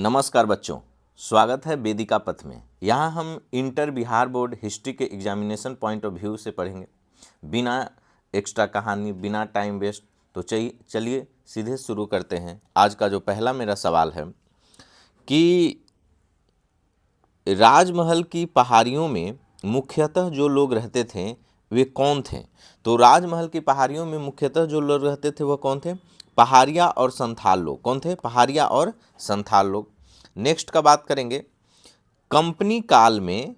नमस्कार बच्चों, स्वागत है वेदिका पथ में। यहाँ हम इंटर बिहार बोर्ड हिस्ट्री के एग्जामिनेशन पॉइंट ऑफ व्यू से पढ़ेंगे, बिना एक्स्ट्रा कहानी, बिना टाइम वेस्ट। तो चलिए सीधे शुरू करते हैं। आज का जो पहला मेरा सवाल है कि राजमहल की पहाड़ियों में मुख्यतः जो लोग रहते थे वे कौन थे? तो राजमहल की पहाड़ियों में मुख्यतः जो लोग रहते थे वह कौन थे? पहाड़िया और संथाल लोग। कौन थे? पहाड़िया और संथाल लोग। नेक्स्ट का बात करेंगे, कंपनी काल में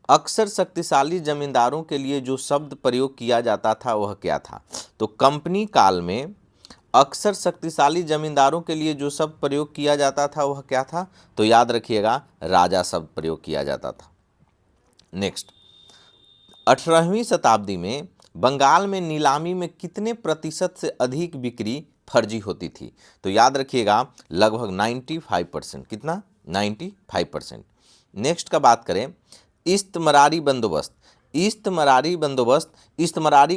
अक्सर शक्तिशाली जमींदारों के लिए जो शब्द प्रयोग किया जाता था वह क्या था? तो कंपनी काल में अक्सर शक्तिशाली जमींदारों के लिए जो शब्द प्रयोग किया जाता था वह क्या था? तो याद रखिएगा, राजा शब्द प्रयोग किया जाता था। नेक्स्ट, 18वीं शताब्दी में बंगाल में नीलामी में कितने प्रतिशत से अधिक बिक्री फर्जी होती थी? तो याद रखिएगा, लगभग 95%। कितना? 95%। नेक्स्ट का बात करें, इस्तमरारी बंदोबस्त। इस्तमरारी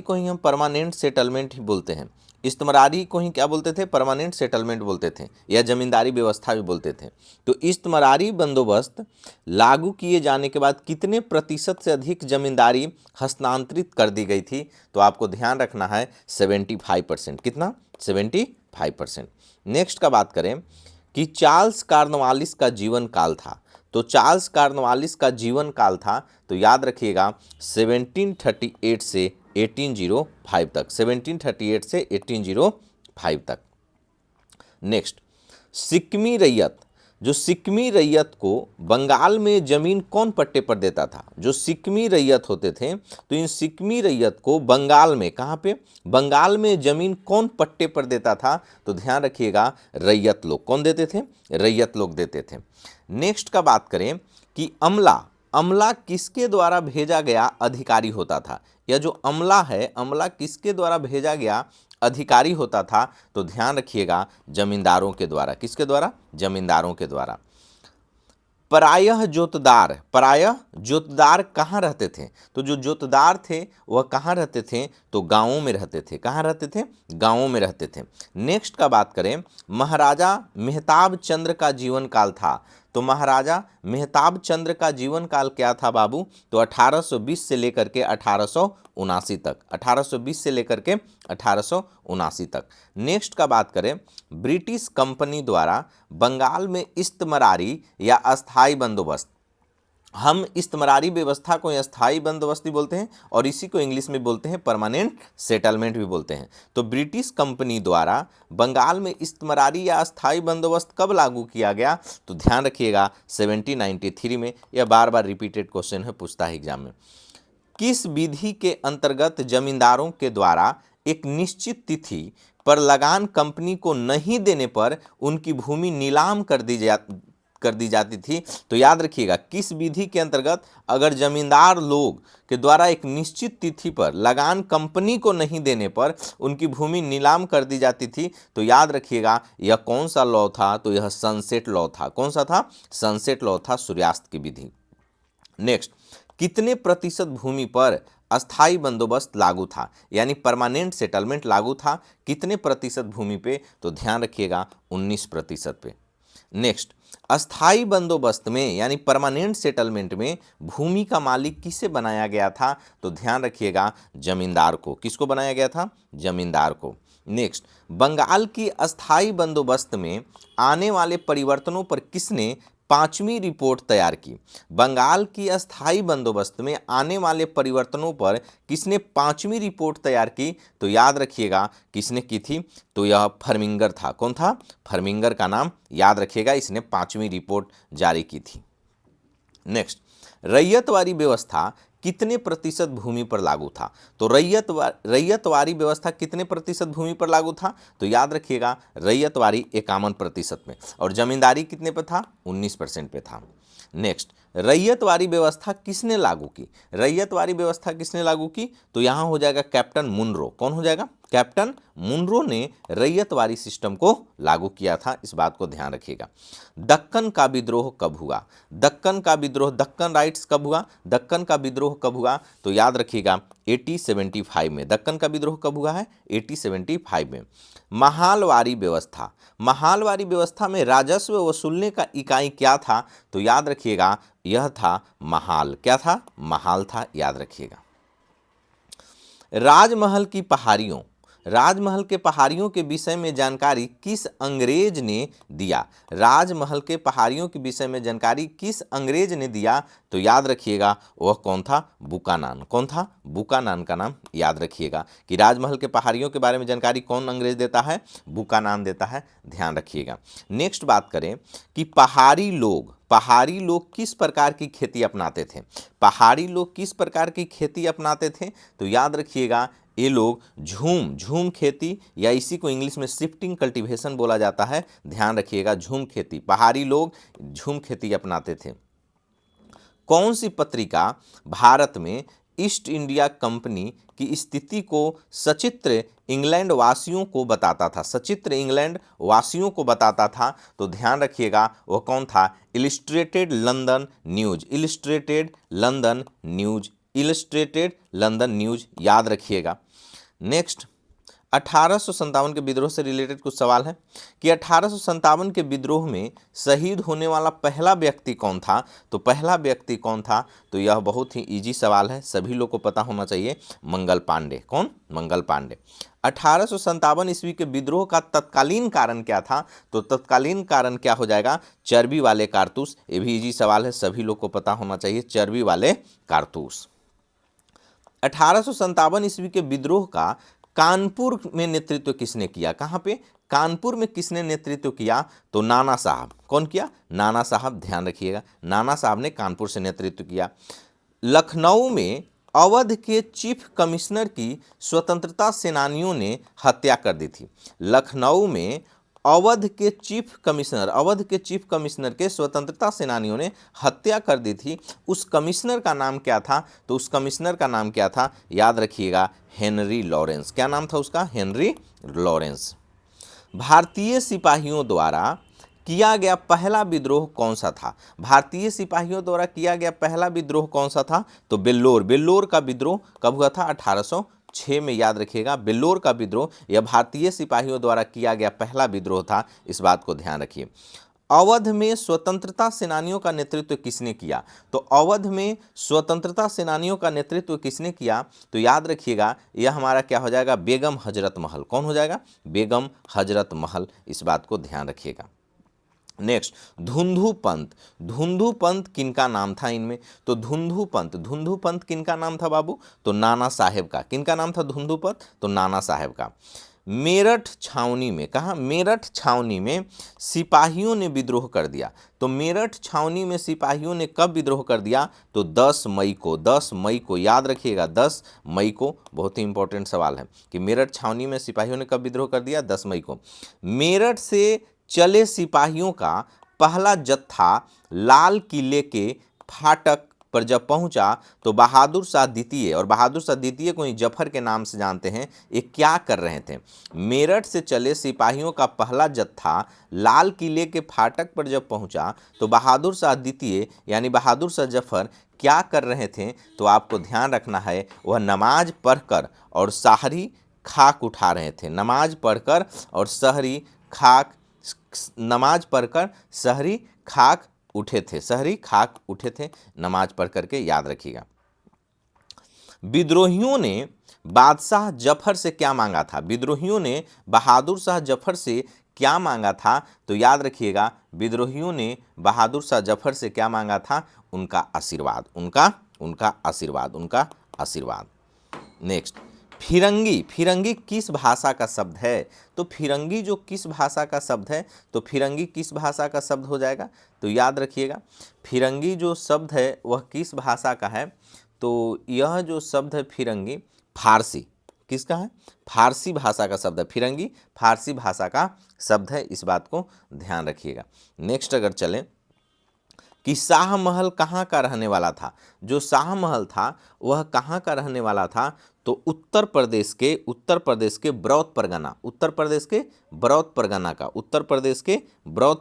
को ही हम परमानेंट सेटलमेंट ही बोलते हैं। इस्तमरारी को ही क्या बोलते थे? परमानेंट सेटलमेंट बोलते थे, या जमींदारी व्यवस्था भी बोलते थे। तो इस्तमरारी बंदोबस्त लागू किए जाने के बाद कितने प्रतिशत से अधिक जमींदारी हस्तांतरित कर दी गई थी? तो आपको ध्यान रखना है 75%। कितना? 75%। नेक्स्ट का बात करें कि चार्ल्स कॉर्नवालिस का जीवन काल था। तो चार्ल्स कॉर्नवालिस का जीवन काल था, तो याद रखिएगा 1738 से 1805 तक। 1738 से 1805 तक। नेक्स्ट, सिक्किमी रैयत। जो सिक्किमी रैयत को बंगाल में जमीन कौन पट्टे पर देता था? जो सिक्किमी रैयत होते थे, तो इन सिक्किमी रैयत को बंगाल में, कहाँ पे? बंगाल में जमीन कौन पट्टे पर देता था? तो ध्यान रखिएगा, रैयत लोग। कौन देते थे? रैयत लोग देते थे। नेक्स्ट का बात करें कि अमला किसके द्वारा भेजा गया अधिकारी होता था? या जो अमला है, अमला किसके द्वारा भेजा गया अधिकारी होता था? तो ध्यान रखिएगा, जमींदारों के द्वारा। किसके द्वारा? जमींदारों के द्वारा। प्रायः जोतदार कहाँ रहते थे? तो जो जोतदार थे वह कहाँ रहते थे? तो गांवों में रहते थे। कहाँ रहते थे? गांवों में रहते थे। नेक्स्ट का बात करें, महाराजा मेहताब चंद्र का जीवन काल था। तो महाराजा मेहताब चंद्र का जीवन काल क्या था बाबू? तो 1820 से लेकर के 1879 तक। 1820 से लेकर के 1879 तक। नेक्स्ट का बात करें, ब्रिटिश कंपनी द्वारा बंगाल में इस्तमरारी या अस्थाई बंदोबस्त। हम इस्तमरारी व्यवस्था को अस्थाई बंदोबस्त भी बोलते हैं, और इसी को इंग्लिश में बोलते हैं परमानेंट सेटलमेंट भी बोलते हैं। तो ब्रिटिश कंपनी द्वारा बंगाल में इस्तमरारी या अस्थाई बंदोबस्त कब लागू किया गया? तो ध्यान रखिएगा 1793 में। यह बार बार रिपीटेड क्वेश्चन है, पूछता है एग्जाम में। किस विधि के अंतर्गत जमींदारों के द्वारा एक निश्चित तिथि पर लगान कंपनी को नहीं देने पर उनकी भूमि नीलाम कर दी जाती थी? तो याद रखिएगा, किस विधि के अंतर्गत अगर जमींदार लोग के द्वारा एक निश्चित तिथि पर लगान कंपनी को नहीं देने पर उनकी भूमि नीलाम कर दी जाती थी? तो याद रखिएगा, यह कौन सा लॉ था? तो यह सनसेट लॉ था। कौन सा था? सनसेट लॉ था, सूर्यास्त की विधि। नेक्स्ट, कितने प्रतिशत भूमि पर अस्थाई बंदोबस्त लागू था, यानी परमानेंट सेटलमेंट लागू था? कितने प्रतिशत भूमि पे? तो ध्यान रखिएगा 19% पे। नेक्स्ट, अस्थाई बंदोबस्त में यानी परमानेंट सेटलमेंट में भूमि का मालिक किसे बनाया गया था? तो ध्यान रखिएगा, जमींदार को। किसको बनाया गया था? जमींदार को। नेक्स्ट, बंगाल की अस्थाई बंदोबस्त में आने वाले परिवर्तनों पर किसने 5वीं रिपोर्ट तैयार की? बंगाल की अस्थाई बंदोबस्त में आने वाले परिवर्तनों पर किसने 5वीं रिपोर्ट तैयार की? तो याद रखिएगा, किसने की थी? तो यह फर्मिंगर था। कौन था? फर्मिंगर का नाम याद रखिएगा, इसने 5वीं रिपोर्ट जारी की थी। नेक्स्ट, रैयतवारी व्यवस्था कितने प्रतिशत भूमि पर लागू था? तो रैयतवारी व्यवस्था कितने प्रतिशत भूमि पर लागू था? तो याद रखिएगा, रैयतवारी 51% में, और जमींदारी कितने पर था? 19% पे था। नेक्स्ट, रैयतवारी व्यवस्था किसने लागू की? रैयतवारी व्यवस्था किसने लागू की? तो यहां हो जाएगा कैप्टन मुनरो। कौन हो जाएगा? कैप्टन मुनरो ने रैयतवारी सिस्टम को लागू किया था, इस बात को ध्यान रखिएगा। दक्कन का विद्रोह कब हुआ? दक्कन का विद्रोह, दक्कन राइट्स कब हुआ? दक्कन का विद्रोह कब हुआ? तो याद रखिएगा 1875 में। दक्कन का विद्रोह कब हुआ है? 1875 में। महालवारी व्यवस्था, महालवारी व्यवस्था में राजस्व वसूलने का इकाई क्या था? तो याद रखिएगा यह था महाल। क्या था? महाल था, याद रखिएगा। राजमहल की पहाड़ियों, राजमहल के पहाड़ियों के विषय में जानकारी किस अंग्रेज ने दिया? राजमहल के पहाड़ियों के विषय में जानकारी किस अंग्रेज ने दिया? तो याद रखिएगा वह कौन था? बुकानान। कौन था? बुकानान का नाम याद रखिएगा कि राजमहल के पहाड़ियों के बारे में जानकारी कौन अंग्रेज देता है? बुकानान देता है, ध्यान रखिएगा। नेक्स्ट बात करें कि पहाड़ी लोग किस प्रकार की खेती अपनाते थे? पहाड़ी लोग किस प्रकार की खेती अपनाते थे? तो याद रखिएगा ये लोग झूम खेती, या इसी को इंग्लिश में शिफ्टिंग कल्टीवेशन बोला जाता है, ध्यान रखिएगा। झूम खेती, पहाड़ी लोग झूम खेती अपनाते थे। कौन सी पत्रिका भारत में ईस्ट इंडिया कंपनी की स्थिति को सचित्र इंग्लैंड वासियों को बताता था? सचित्र इंग्लैंड वासियों को बताता था, तो ध्यान रखिएगा वह कौन था? Illustrated London news. Illustrated London news, illustrated London news, याद रखिएगा। नेक्स्ट 1857 के विद्रोह से रिलेटेड कुछ सवाल है कि 1857 के विद्रोह में शहीद होने वाला पहला व्यक्ति कौन था? तो पहला व्यक्ति कौन था? तो यह बहुत ही इजी सवाल है, सभी लोग को पता होना चाहिए, मंगल पांडे। कौन? मंगल पांडे। 1857 ईस्वी के विद्रोह का तत्कालीन कारण क्या था? तो तत्कालीन कारण क्या हो जाएगा? चर्बी वाले कारतूस। ये भी इजी सवाल है, सभी लोग को पता होना चाहिए, चर्बी वाले कारतूस। 1857 ईस्वी के विद्रोह का कानपुर में नेतृत्व किसने किया? कहां पे? कानपुर में किसने नेतृत्व किया? तो नाना साहब। कौन किया? नाना साहब, ध्यान रखिएगा, नाना साहब ने कानपुर से नेतृत्व किया। लखनऊ में अवध के चीफ कमिश्नर की स्वतंत्रता सेनानियों ने हत्या कर दी थी। लखनऊ में अवध के चीफ कमिश्नर के स्वतंत्रता सेनानियों ने हत्या कर दी थी। उस कमिश्नर का नाम क्या था? तो उस कमिश्नर का नाम क्या था? याद रखिएगा हेनरी लॉरेंस। क्या नाम था उसका? Henry Lawrence. भारतीय सिपाहियों द्वारा किया गया पहला विद्रोह कौन सा था? भारतीय सिपाहियों द्वारा किया गया पहला विद्रोह कौन सा था? तो बेल्लोर। बेल्लोर का विद्रोह कब हुआ था? 1806 में, याद रखिएगा। बेल्लोर का विद्रोह यह भारतीय सिपाहियों द्वारा किया गया पहला विद्रोह था, इस बात को ध्यान रखिए। अवध में स्वतंत्रता सेनानियों का नेतृत्व किसने किया? तो अवध में स्वतंत्रता सेनानियों का नेतृत्व किसने किया? तो याद रखिएगा यह हमारा क्या हो जाएगा? बेगम हजरत महल। कौन हो जाएगा? बेगम हजरत महल, इस बात को ध्यान रखिएगा। नेक्स्ट धुंधु पंत। धुंधु पंत किनका नाम था इनमें? तो धुंधु पंत किनका नाम था बाबू? तो नाना साहेब का। किनका नाम था धुंधु पंत? तो नाना साहेब का। मेरठ छावनी में, कहा? मेरठ छावनी में सिपाहियों ने विद्रोह कर दिया। तो मेरठ छावनी में सिपाहियों ने कब विद्रोह कर दिया? तो 10 मई को। 10 मई को, याद रखिएगा 10 मई को। बहुत ही इंपॉर्टेंट सवाल है कि मेरठ छावनी में सिपाहियों ने कब विद्रोह कर दिया? 10 मई को। मेरठ से चले सिपाहियों का पहला जत्था लाल किले के फाटक पर जब पहुंचा तो बहादुर शाह द्वितीय, और बहादुर शाह द्वितीय को ही जफर के नाम से जानते हैं, ये क्या कर रहे थे? मेरठ से चले सिपाहियों का पहला जत्था लाल किले के फाटक पर जब पहुंचा तो बहादुर शाह द्वितीय यानी बहादुर शाह जफर क्या कर रहे थे? तो आपको ध्यान रखना है, वह नमाज पढ़कर और सहरी खाक उठा रहे थे। नमाज पढ़कर और सहरी खाक, नमाज पढ़कर सहरी खाक उठे थे। सहरी खाक उठे थे नमाज पढ़ करके, याद रखिएगा। विद्रोहियों ने बादशाह जफर से क्या मांगा था? विद्रोहियों ने बहादुर शाह जफर से क्या मांगा था? तो याद रखिएगा विद्रोहियों ने बहादुर शाह जफर से क्या मांगा था? उनका आशीर्वाद। उनका आशीर्वाद। नेक्स्ट फिरंगी। फिरंगी किस भाषा का शब्द है? तो फिरंगी जो किस भाषा का शब्द है? तो फिरंगी किस भाषा का शब्द हो जाएगा? तो याद रखिएगा फिरंगी जो शब्द है वह किस भाषा का है? तो यह जो शब्द है फिरंगी फारसी। किसका है? फारसी भाषा का शब्द है। फिरंगी फारसी भाषा का शब्द है, इस बात को ध्यान रखिएगा। नेक्स्ट अगर चलें कि शाहमहल कहाँ का रहने वाला था? जो शाहमहल था वह कहाँ का रहने वाला था? तो उत्तर प्रदेश के बरौत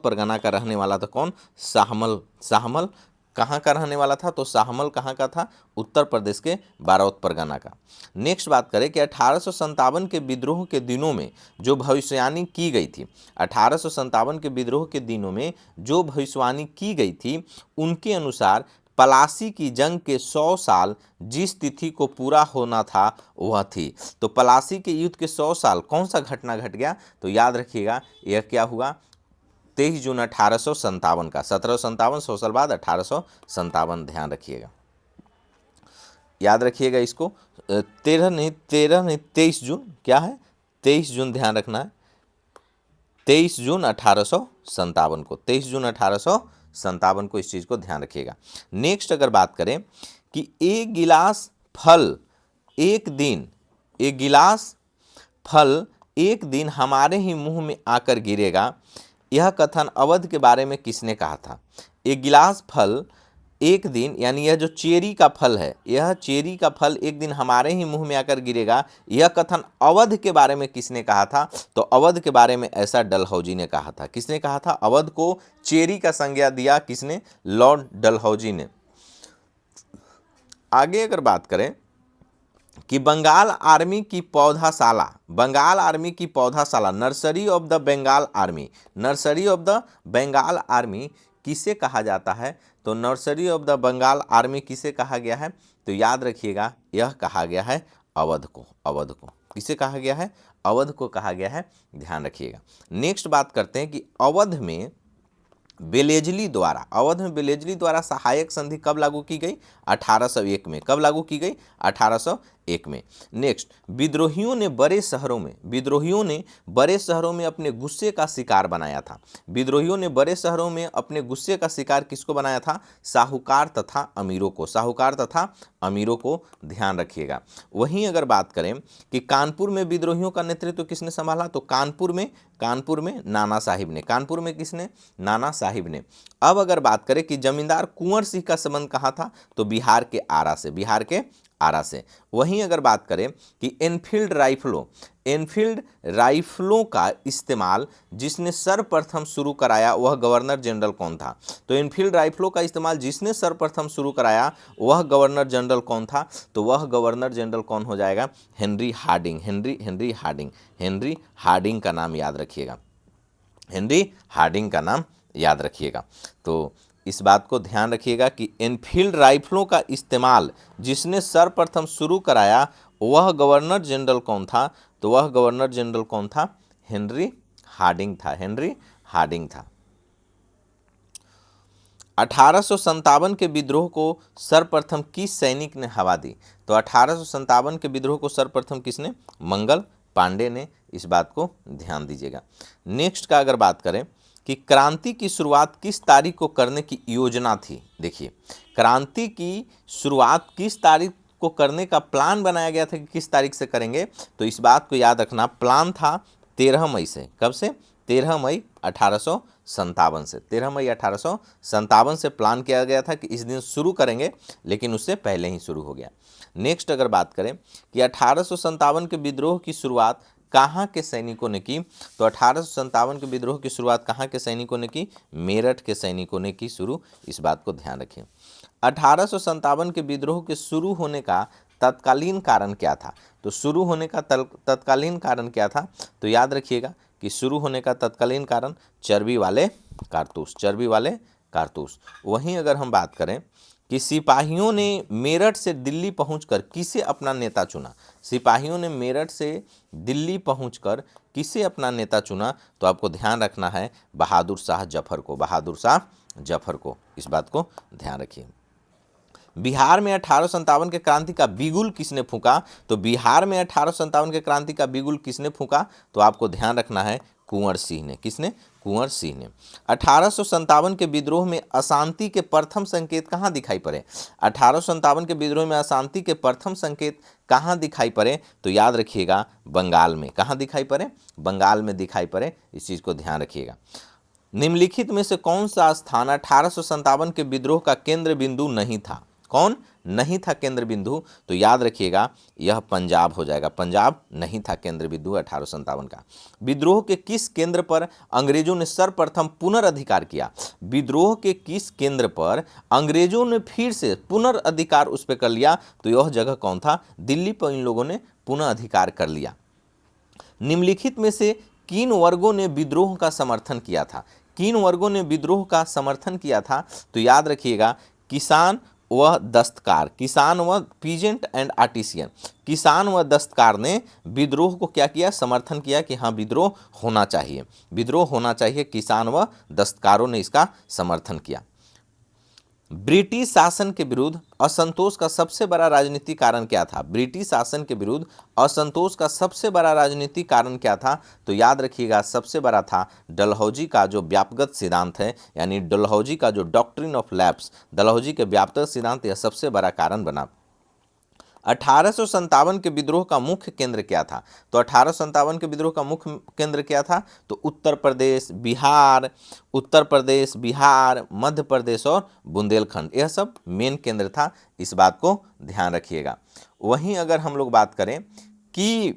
परगना का रहने वाला था। कौन? शाहमल कहाँ का रहने वाला था? तो शाहमल कहाँ का था? उत्तर प्रदेश के बारावत परगना का। नेक्स्ट बात करें कि 1857 के विद्रोह के दिनों में जो भविष्यवाणी की गई थी, 1857 के विद्रोह के दिनों में जो भविष्यवाणी की गई थी, उनके अनुसार पलासी की जंग के 100 साल जिस तिथि को पूरा होना था वह थी। तो पलासी के युद्ध के 100 साल कौन सा घटना घट गया? तो याद रखिएगा, यह क्या हुआ? 23 जून 1857 का। 1757 100 साल बाद 1857, ध्यान रखिएगा, याद रखिएगा इसको। 23 जून, क्या है? 23 जून, ध्यान रखना है। 23 जून 1857 को, 23 जून 1857 को इस चीज़ को ध्यान रखिएगा। नेक्स्ट अगर बात करें कि एक गिलास फल एक दिन हमारे ही मुंह में आकर गिरेगा, यह कथन अवध के बारे में किसने कहा था? एक गिलास फल एक दिन, यानी यह जो चेरी का फल है, यह चेरी का फल एक दिन हमारे ही मुंह में आकर गिरेगा, यह कथन अवध के बारे में किसने कहा था? तो अवध के बारे में ऐसा डलहौजी ने कहा था। किसने कहा था? अवध को चेरी का संज्ञा दिया किसने? लॉर्ड डलहौजी ने। आगे अगर बात करें कि बंगाल आर्मी की पौधाशाला, nursery of the Bengal army किसे कहा जाता है? तो nursery of the Bengal army किसे कहा गया है? तो याद रखिएगा, यह कहा गया है अवध को। किसे कहा गया है? अवध को कहा गया है, ध्यान रखिएगा। नेक्स्ट बात करते हैं कि अवध में बेलेजली द्वारा सहायक संधि कब लागू की गई? 1801 में। कब लागू की गई? 1801 में। नेक्स्ट, विद्रोहियों ने बड़े शहरों में अपने गुस्से का शिकार बनाया था। किसको बनाया था? साहूकार तथा अमीरों को, ध्यान रखिएगा। वहीं अगर बात करें कि कानपुर में विद्रोहियों का नेतृत्व किसने संभाला? तो कानपुर में नाना साहिब ने। कानपुर में किसने? नाना साहिब ने। अब अगर बात करें कि जमींदार कुंवर सिंह का संबंध कहाँ था? तो बिहार के आरा से। वहीं अगर बात करें कि एनफील्ड राइफलों का इस्तेमाल जिसने सर्वप्रथम शुरू कराया वह गवर्नर जनरल कौन था? तो एनफील्ड राइफलों का इस्तेमाल जिसने सर्वप्रथम शुरू कराया वह गवर्नर जनरल कौन था? तो वह गवर्नर जनरल कौन हो जाएगा? हेनरी हार्डिंग का नाम याद रखिएगा। तो इस बात को ध्यान रखिएगा कि एनफील्ड राइफलों का इस्तेमाल जिसने सर्वप्रथम शुरू कराया वह गवर्नर जनरल कौन था? तो वह गवर्नर जनरल कौन था? हेनरी हार्डिंग था। 1857 के विद्रोह को सर्वप्रथम किस सैनिक ने हवा दी? तो 1857 के विद्रोह को सर्वप्रथम किसने? मंगल पांडे ने। इस बात को ध्यान दीजिएगा। नेक्स्ट का अगर बात करें कि क्रांति की शुरुआत किस तारीख को करने की योजना थी? देखिए, क्रांति की शुरुआत किस तारीख को करने का प्लान बनाया गया था कि किस तारीख से करेंगे? तो इस बात को याद रखना, प्लान था 13 मई से। कब से? 13 मई 1857 से। 13 मई 1857 से प्लान किया गया था कि इस दिन शुरू करेंगे, लेकिन उससे पहले ही शुरू हो गया। नेक्स्ट अगर बात करें कि 1857 के विद्रोह की शुरुआत कहाँ के सैनिकों ने की? तो 1857 के विद्रोह की शुरुआत कहाँ के सैनिकों ने की? मेरठ के सैनिकों ने की शुरू। इस बात को ध्यान रखें। 1857 के विद्रोह के शुरू होने का तत्कालीन कारण क्या था? तो शुरू होने का तत्कालीन कारण क्या था? तो याद रखिएगा कि शुरू होने का तत्कालीन कारण चर्बी वाले कारतूस। वहीं अगर हम बात करें कि सिपाहियों ने मेरठ से दिल्ली पहुंचकर किसे अपना नेता चुना? तो आपको ध्यान रखना है बहादुर शाह जफर को। इस बात को ध्यान रखिए। बिहार में 1857 के क्रांति का बिगुल किसने फूंका? तो बिहार में 1857 के क्रांति का बिगुल किसने फूंका? तो आपको ध्यान रखना है कुंवर सिंह ने। किसने? कुंवर सिंह ने। 1857 के विद्रोह में अशांति के प्रथम संकेत कहाँ दिखाई पड़े? 1857 के विद्रोह में अशांति के प्रथम संकेत कहाँ दिखाई पड़े? तो याद रखिएगा बंगाल में। कहाँ दिखाई पड़े? बंगाल में दिखाई पड़े। इस चीज़ को ध्यान रखिएगा। निम्नलिखित में से कौन सा स्थान 1857 के विद्रोह का केंद्र बिंदु नहीं था? कौन? नहीं था केंद्र बिंदु, तो याद रखिएगा यह पंजाब हो जाएगा। पंजाब नहीं था केंद्र बिंदु 1857 का। विद्रोह के किस केंद्र पर अंग्रेजों ने सर्वप्रथम पुनर्अधिकार किया? विद्रोह के किस केंद्र पर अंग्रेजों ने फिर से पुनर्अधिकार उस पर कर लिया? तो यह जगह कौन था? दिल्ली पर इन लोगों ने पुनः अधिकार कर लिया। निम्नलिखित में से किन वर्गों ने विद्रोह का समर्थन किया था? किन वर्गों ने विद्रोह का समर्थन किया था? तो याद रखिएगा किसान व दस्तकार, किसान व पीजेंट एंड आर्टिसियन, किसान व दस्तकार ने विद्रोह को क्या किया? समर्थन किया कि हाँ विद्रोह होना चाहिए, विद्रोह होना चाहिए। किसान व दस्तकारों ने इसका समर्थन किया। ब्रिटिश शासन के विरुद्ध असंतोष का सबसे बड़ा राजनीतिक कारण क्या था? ब्रिटिश शासन के विरुद्ध असंतोष का सबसे बड़ा राजनीतिक कारण क्या था? तो याद रखिएगा सबसे बड़ा था डलहौजी का जो व्यापकगत सिद्धांत है, यानी डलहौजी का जो डॉक्ट्रिन ऑफ लैप्स, डलहौजी के व्यापकगत सिद्धांत, यह सबसे बड़ा कारण बना। 1857 के विद्रोह का मुख्य केंद्र क्या था? तो 1857 के विद्रोह का मुख्य केंद्र क्या था? तो उत्तर प्रदेश, बिहार, मध्य प्रदेश और बुंदेलखंड, यह सब मेन केंद्र था। इस बात को ध्यान रखिएगा। वहीं अगर हम लोग बात करें कि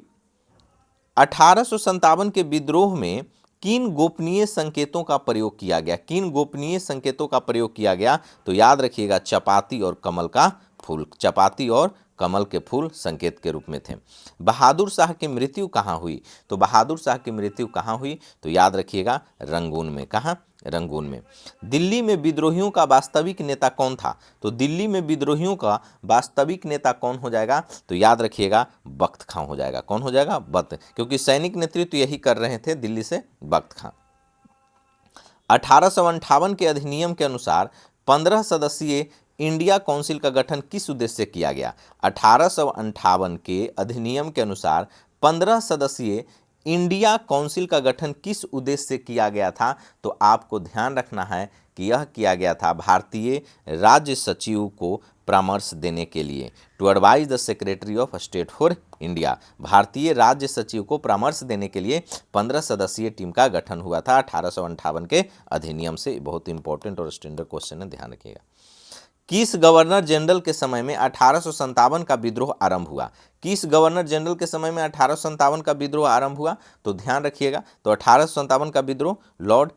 1857 के विद्रोह में किन गोपनीय संकेतों का प्रयोग किया गया? किन गोपनीय संकेतों का प्रयोग किया गया? तो याद रखिएगा चपाती और कमल का फूल, चपाती और कमल के फूल संकेत के रूप में थे। बहादुर शाह की मृत्यु कहाँ हुई? तो बहादुर शाह की मृत्यु कहाँ हुई? तो याद रखिएगा रंगून में। कहाँ? रंगून में। दिल्ली में विद्रोहियों का वास्तविक नेता कौन था? तो दिल्ली में विद्रोहियों का वास्तविक नेता कौन हो जाएगा? तो याद रखिएगा बख्त खां हो जाएगा। कौन हो जाएगा? बख्त, क्योंकि सैनिक नेतृत्व यही कर रहे थे दिल्ली से बख्त खां। 1858 के अधिनियम के अनुसार 15 सदस्यीय इंडिया काउंसिल का गठन किस उद्देश्य से किया गया? 1858 के अधिनियम के अनुसार 15 सदस्यीय इंडिया काउंसिल का गठन किस उद्देश्य से किया गया था? तो आपको ध्यान रखना है कि यह किया गया था भारतीय राज्य सचिव को परामर्श देने के लिए, to advise the secretary of state for India. भारतीय राज्य सचिव को परामर्श देने के लिए 15 सदस्यीय टीम का गठन हुआ था 1858 के अधिनियम से। बहुत इंपॉर्टेंट और स्टैंडर्ड क्वेश्चन है, ध्यान रखिएगा। किस गवर्नर जनरल के समय में 1857 का विद्रोह आरंभ हुआ? किस गवर्नर जनरल के समय में 1857 का विद्रोह आरंभ हुआ? तो ध्यान रखिएगा, तो 1857 का विद्रोह लॉर्ड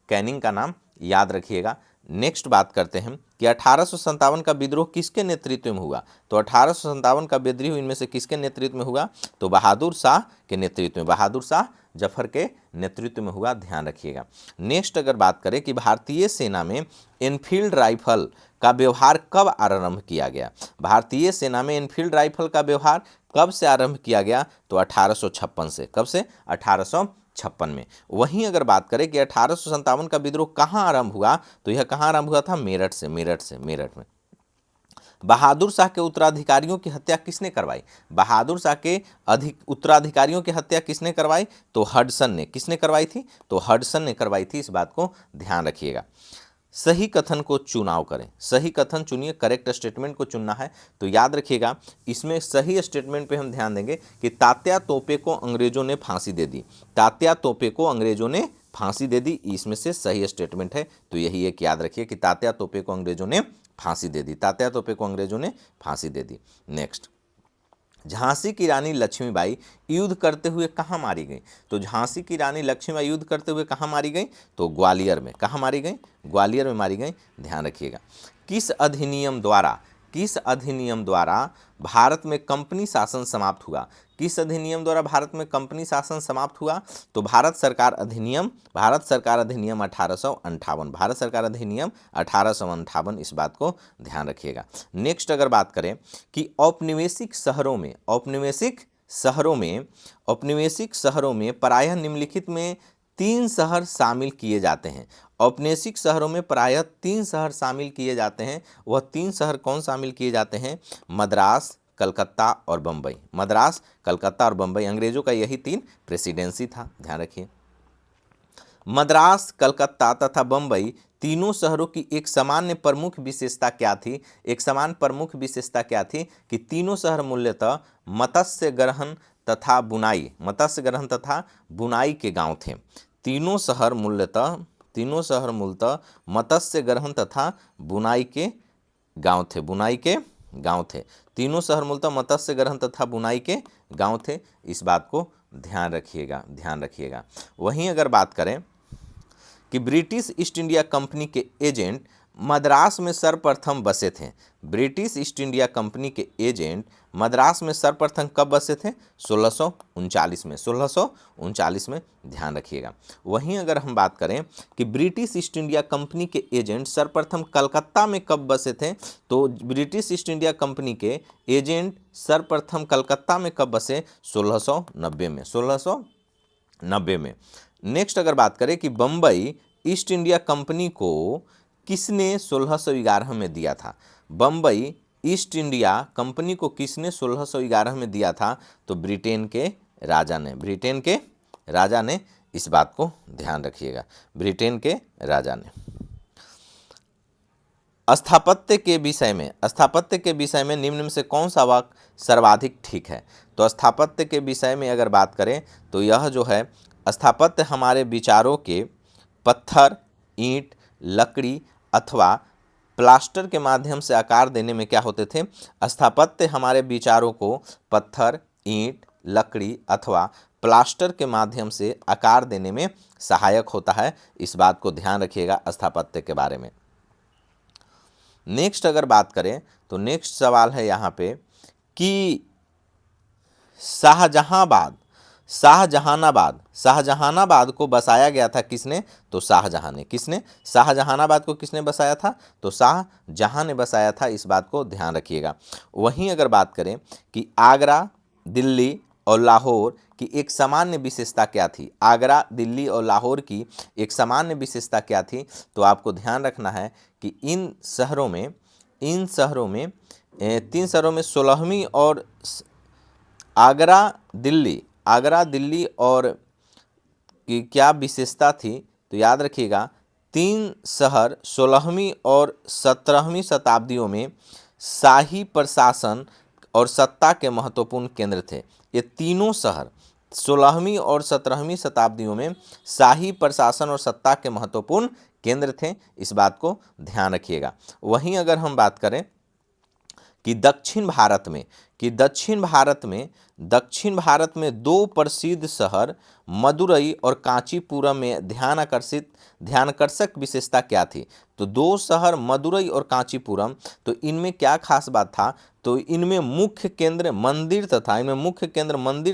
कैनिंग का नाम याद रखिएगा। नेक्स्ट बात करते हैं कि 1857 का विद्रोह किसके नेतृत्व में हुआ? तो 1857 का विद्रोह इनमें से किसके नेतृत्व में हुआ? तो बहादुर शाह के नेतृत्व में, बहादुर शाह जफर के नेतृत्व में हुआ, ध्यान रखिएगा। नेक्स्ट अगर बात करें कि भारतीय सेना में एनफील्ड राइफल का व्यवहार कब आरंभ किया गया? भारतीय सेना में एनफील्ड राइफल का व्यवहार कब से आरंभ किया गया? तो 1856 से। कब से? 1856 में। वहीं अगर बात करें कि 1857 का विद्रोह कहाँ आरंभ हुआ? तो यह कहाँ आरंभ हुआ था? मेरठ में। बहादुर शाह के उत्तराधिकारियों की हत्या किसने करवाई? बहादुर शाह के उत्तराधिकारियों की हत्या किसने करवाई? तो हडसन ने। किसने करवाई थी? तो हडसन ने करवाई थी। इस बात को ध्यान रखिएगा। सही कथन को चुनाव करें, सही कथन चुनिए, करेक्ट स्टेटमेंट को चुनना है। तो याद रखिएगा इसमें सही स्टेटमेंट पे हम ध्यान देंगे कि तात्या तोपे को अंग्रेजों ने फांसी दे दी। तात्या तोपे को अंग्रेजों ने फांसी दे दी, इसमें से सही स्टेटमेंट है। तो यही एक याद रखिए कि तात्या तोपे को अंग्रेजों ने फांसी दे दी, तात्या तोपे को अंग्रेजों ने फांसी दे दी। नेक्स्ट, झांसी की रानी लक्ष्मीबाई युद्ध करते हुए कहाँ मारी गई? तो झांसी की रानी लक्ष्मीबाई युद्ध करते हुए कहाँ मारी गई? तो ग्वालियर में। कहाँ मारी गई? ग्वालियर में मारी गई, ध्यान रखिएगा। किस अधिनियम द्वारा भारत में कंपनी शासन समाप्त हुआ? किस अधिनियम द्वारा भारत में कंपनी शासन समाप्त हुआ? तो भारत सरकार अधिनियम 1858, भारत सरकार अधिनियम 1858, इस बात को ध्यान रखिएगा। नेक्स्ट अगर बात करें कि औपनिवेशिक शहरों में प्रायः निम्नलिखित में 3 शहर शामिल किए जाते हैं। औपनिवेशिक शहरों में प्रायः 3 शहर शामिल किए जाते हैं। वह 3 शहर कौन शामिल किए जाते हैं? मद्रास, कलकत्ता और बम्बई। मद्रास, कलकत्ता और बम्बई, अंग्रेजों का यही 3 प्रेसिडेंसी था, ध्यान रखिए। मद्रास, कलकत्ता तथा बम्बई तीनों शहरों की एक सामान्य प्रमुख विशेषता क्या थी? एक समान प्रमुख विशेषता क्या थी? कि तीनों शहर मूलतः मत्स्य ग्रहण तथा बुनाई के गांव थे। तीनों शहर मूलतः मत्स्य ग्रहण तथा बुनाई के गांव थे, बुनाई के गांव थे। तीनों शहर मूलतः मत्स्य ग्रहण तथा बुनाई के गांव थे, इस बात को ध्यान रखिएगा, ध्यान रखिएगा। वहीं अगर बात करें कि ब्रिटिश ईस्ट इंडिया कंपनी के एजेंट मद्रास में सर्वप्रथम बसे थे। ब्रिटिश ईस्ट इंडिया कंपनी के एजेंट मद्रास में सर्वप्रथम कब बसे थे? 1639 में, 1639 में, ध्यान रखिएगा। वहीं अगर हम बात करें कि ब्रिटिश ईस्ट इंडिया कंपनी के एजेंट सर्वप्रथम कलकत्ता में कब बसे थे, तो ब्रिटिश ईस्ट इंडिया कंपनी के एजेंट सर्वप्रथम कलकत्ता में कब बसे? 1690 में, 1690 में। नेक्स्ट अगर बात करें कि बम्बई ईस्ट इंडिया कंपनी को किसने 1611 में दिया था? बम्बई ईस्ट इंडिया कंपनी को किसने 1611 में दिया था? तो ब्रिटेन के राजा ने, ब्रिटेन के राजा ने, इस बात को ध्यान रखिएगा, ब्रिटेन के राजा ने। स्थापत्य के विषय में, स्थापत्य के विषय में निम्न में से कौन सा वाक्य सर्वाधिक ठीक है? तो स्थापत्य के विषय में अगर बात करें तो यह जो है, स्थापत्य हमारे विचारों के पत्थर, ईंट, लकड़ी अथवा प्लास्टर के माध्यम से आकार देने में क्या होते थे? स्थापत्य हमारे विचारों को पत्थर, ईंट, लकड़ी अथवा प्लास्टर के माध्यम से आकार देने में सहायक होता है, इस बात को ध्यान रखिएगा स्थापत्य के बारे में। नेक्स्ट अगर बात करें तो नेक्स्ट सवाल है यहाँ पे कि शाहजहानाबाद को बसाया गया था किसने? तो शाहजहां ने। किसने? शाहजहानाबाद को किसने बसाया था? तो शाहजहां ने बसाया था, इस बात को ध्यान रखिएगा। वहीं अगर बात करें कि आगरा, दिल्ली और लाहौर की एक सामान्य विशेषता क्या थी? आगरा, दिल्ली और लाहौर की एक सामान्य विशेषता क्या थी? तो आपको ध्यान रखना है कि इन शहरों में तीन शहरों में 16वीं और आगरा दिल्ली और की क्या विशेषता थी? तो याद रखिएगा, तीन शहर 16वीं और 17वीं शताब्दियों में शाही प्रशासन और सत्ता के महत्वपूर्ण केंद्र थे। ये तीनों शहर 16वीं और 17वीं शताब्दियों में शाही प्रशासन और सत्ता के महत्वपूर्ण केंद्र थे, इस बात को ध्यान रखिएगा। वहीं अगर हम बात करें कि दक्षिण भारत में दो प्रसिद्ध शहर मदुरई और कांचीपुरम में ध्यानाकर्षक विशेषता क्या थी? तो दो शहर मदुरई और कांचीपुरम, तो इनमें क्या खास बात था? तो इनमें मुख्य केंद्र मंदिर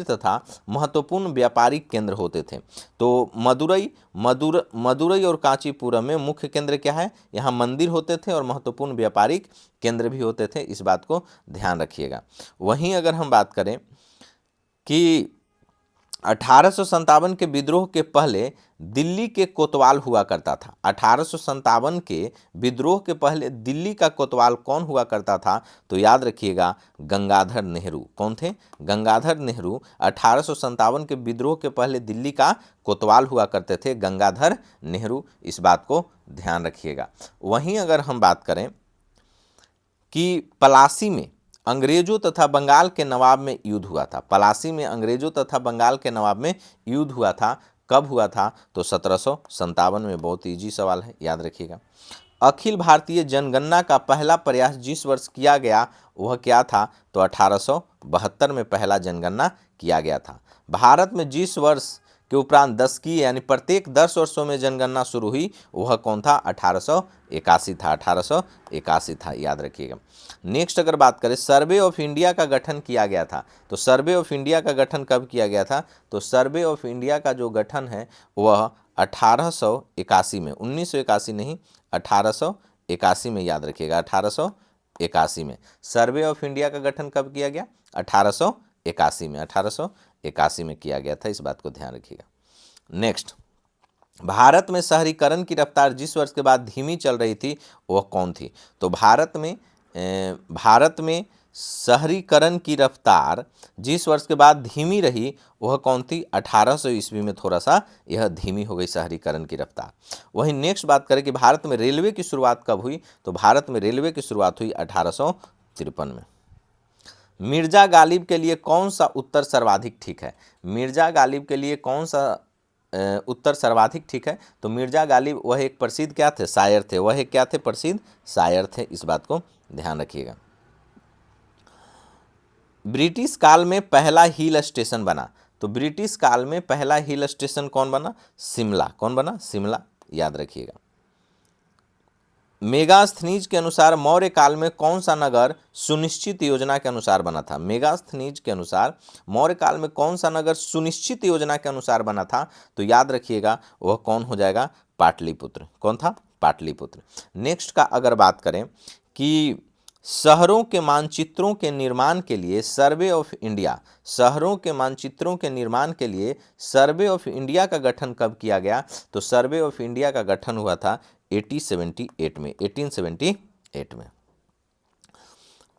तथा महत्वपूर्ण व्यापारिक केंद्र होते थे। तो मदुरई और कांचीपुरम में मुख्य केंद्र क्या है? यहाँ मंदिर होते थे और महत्वपूर्ण व्यापारिक केंद्र भी होते थे, इस बात को ध्यान रखिएगा। वहीं अगर हम बात करें कि 1857 के विद्रोह के पहले दिल्ली के कोतवाल हुआ करता था। 1857 के विद्रोह के पहले दिल्ली का कोतवाल कौन हुआ करता था? तो याद रखिएगा, गंगाधर नेहरू। कौन थे? गंगाधर नेहरू 1857 के विद्रोह के पहले दिल्ली का कोतवाल हुआ करते थे, गंगाधर नेहरू, इस बात को ध्यान रखिएगा। वहीं अगर हम बात करें कि पलासी में अंग्रेजों तथा बंगाल के नवाब में युद्ध हुआ था। पलासी में अंग्रेजों तथा बंगाल के नवाब में युद्ध हुआ था, कब हुआ था? तो 1757 में। बहुत इजी सवाल है, याद रखिएगा। अखिल भारतीय जनगणना का पहला प्रयास जिस वर्ष किया गया वह क्या था? तो 1872 में पहला जनगणना किया गया था। भारत में जिस वर्ष के उपरांत 10 की यानी प्रत्येक 10 वर्षों में जनगणना शुरू हुई वह कौन था? 1881 था, 1881 था, याद रखिएगा। नेक्स्ट अगर बात करें सर्वे ऑफ इंडिया का गठन किया गया था, तो सर्वे ऑफ इंडिया का गठन कब किया गया था? तो सर्वे ऑफ इंडिया का जो गठन है वह 1881 में, 1981 नहीं, 1881 में, याद रखिएगा, 1881 में। सर्वे ऑफ इंडिया का गठन कब किया गया? 1881 में, 1881 में किया गया था, इस बात को ध्यान रखिएगा। नेक्स्ट, भारत में शहरीकरण की रफ्तार जिस वर्ष के बाद धीमी चल रही थी वह कौन थी? तो भारत में शहरीकरण की रफ्तार जिस वर्ष के बाद धीमी रही वह कौन थी? 1800 ईस्वी में थोड़ा सा यह धीमी हो गई शहरीकरण की रफ्तार। वहीं नेक्स्ट बात करें कि भारत में रेलवे की शुरुआत कब हुई? तो भारत में रेलवे की शुरुआत हुई 1853 में। मिर्जा गालिब के लिए कौन सा उत्तर सर्वाधिक ठीक है? मिर्जा गालिब के लिए कौन सा उत्तर सर्वाधिक ठीक है। तो मिर्जा गालिब वह एक प्रसिद्ध क्या थे, शायर थे। वह एक क्या थे, प्रसिद्ध शायर थे। इस बात को ध्यान रखिएगा। ब्रिटिश काल में पहला हिल स्टेशन बना, तो ब्रिटिश काल में पहला हिल स्टेशन कौन बना, शिमला। कौन बना, शिमला, याद रखिएगा। मेगास्थनीज के अनुसार मौर्य काल में कौन सा नगर सुनिश्चित योजना के अनुसार बना था। मेगास्थनीज के अनुसार मौर्य काल में कौन सा नगर सुनिश्चित योजना के अनुसार बना था, तो याद रखिएगा वह कौन हो जाएगा, पाटलिपुत्र। कौन था, पाटलिपुत्र। नेक्स्ट का अगर बात करें कि शहरों के मानचित्रों के निर्माण के लिए सर्वे ऑफ इंडिया, शहरों के मानचित्रों के निर्माण के लिए सर्वे ऑफ इंडिया का गठन कब किया गया, तो सर्वे ऑफ इंडिया का गठन हुआ था 1878 में, 1878 में।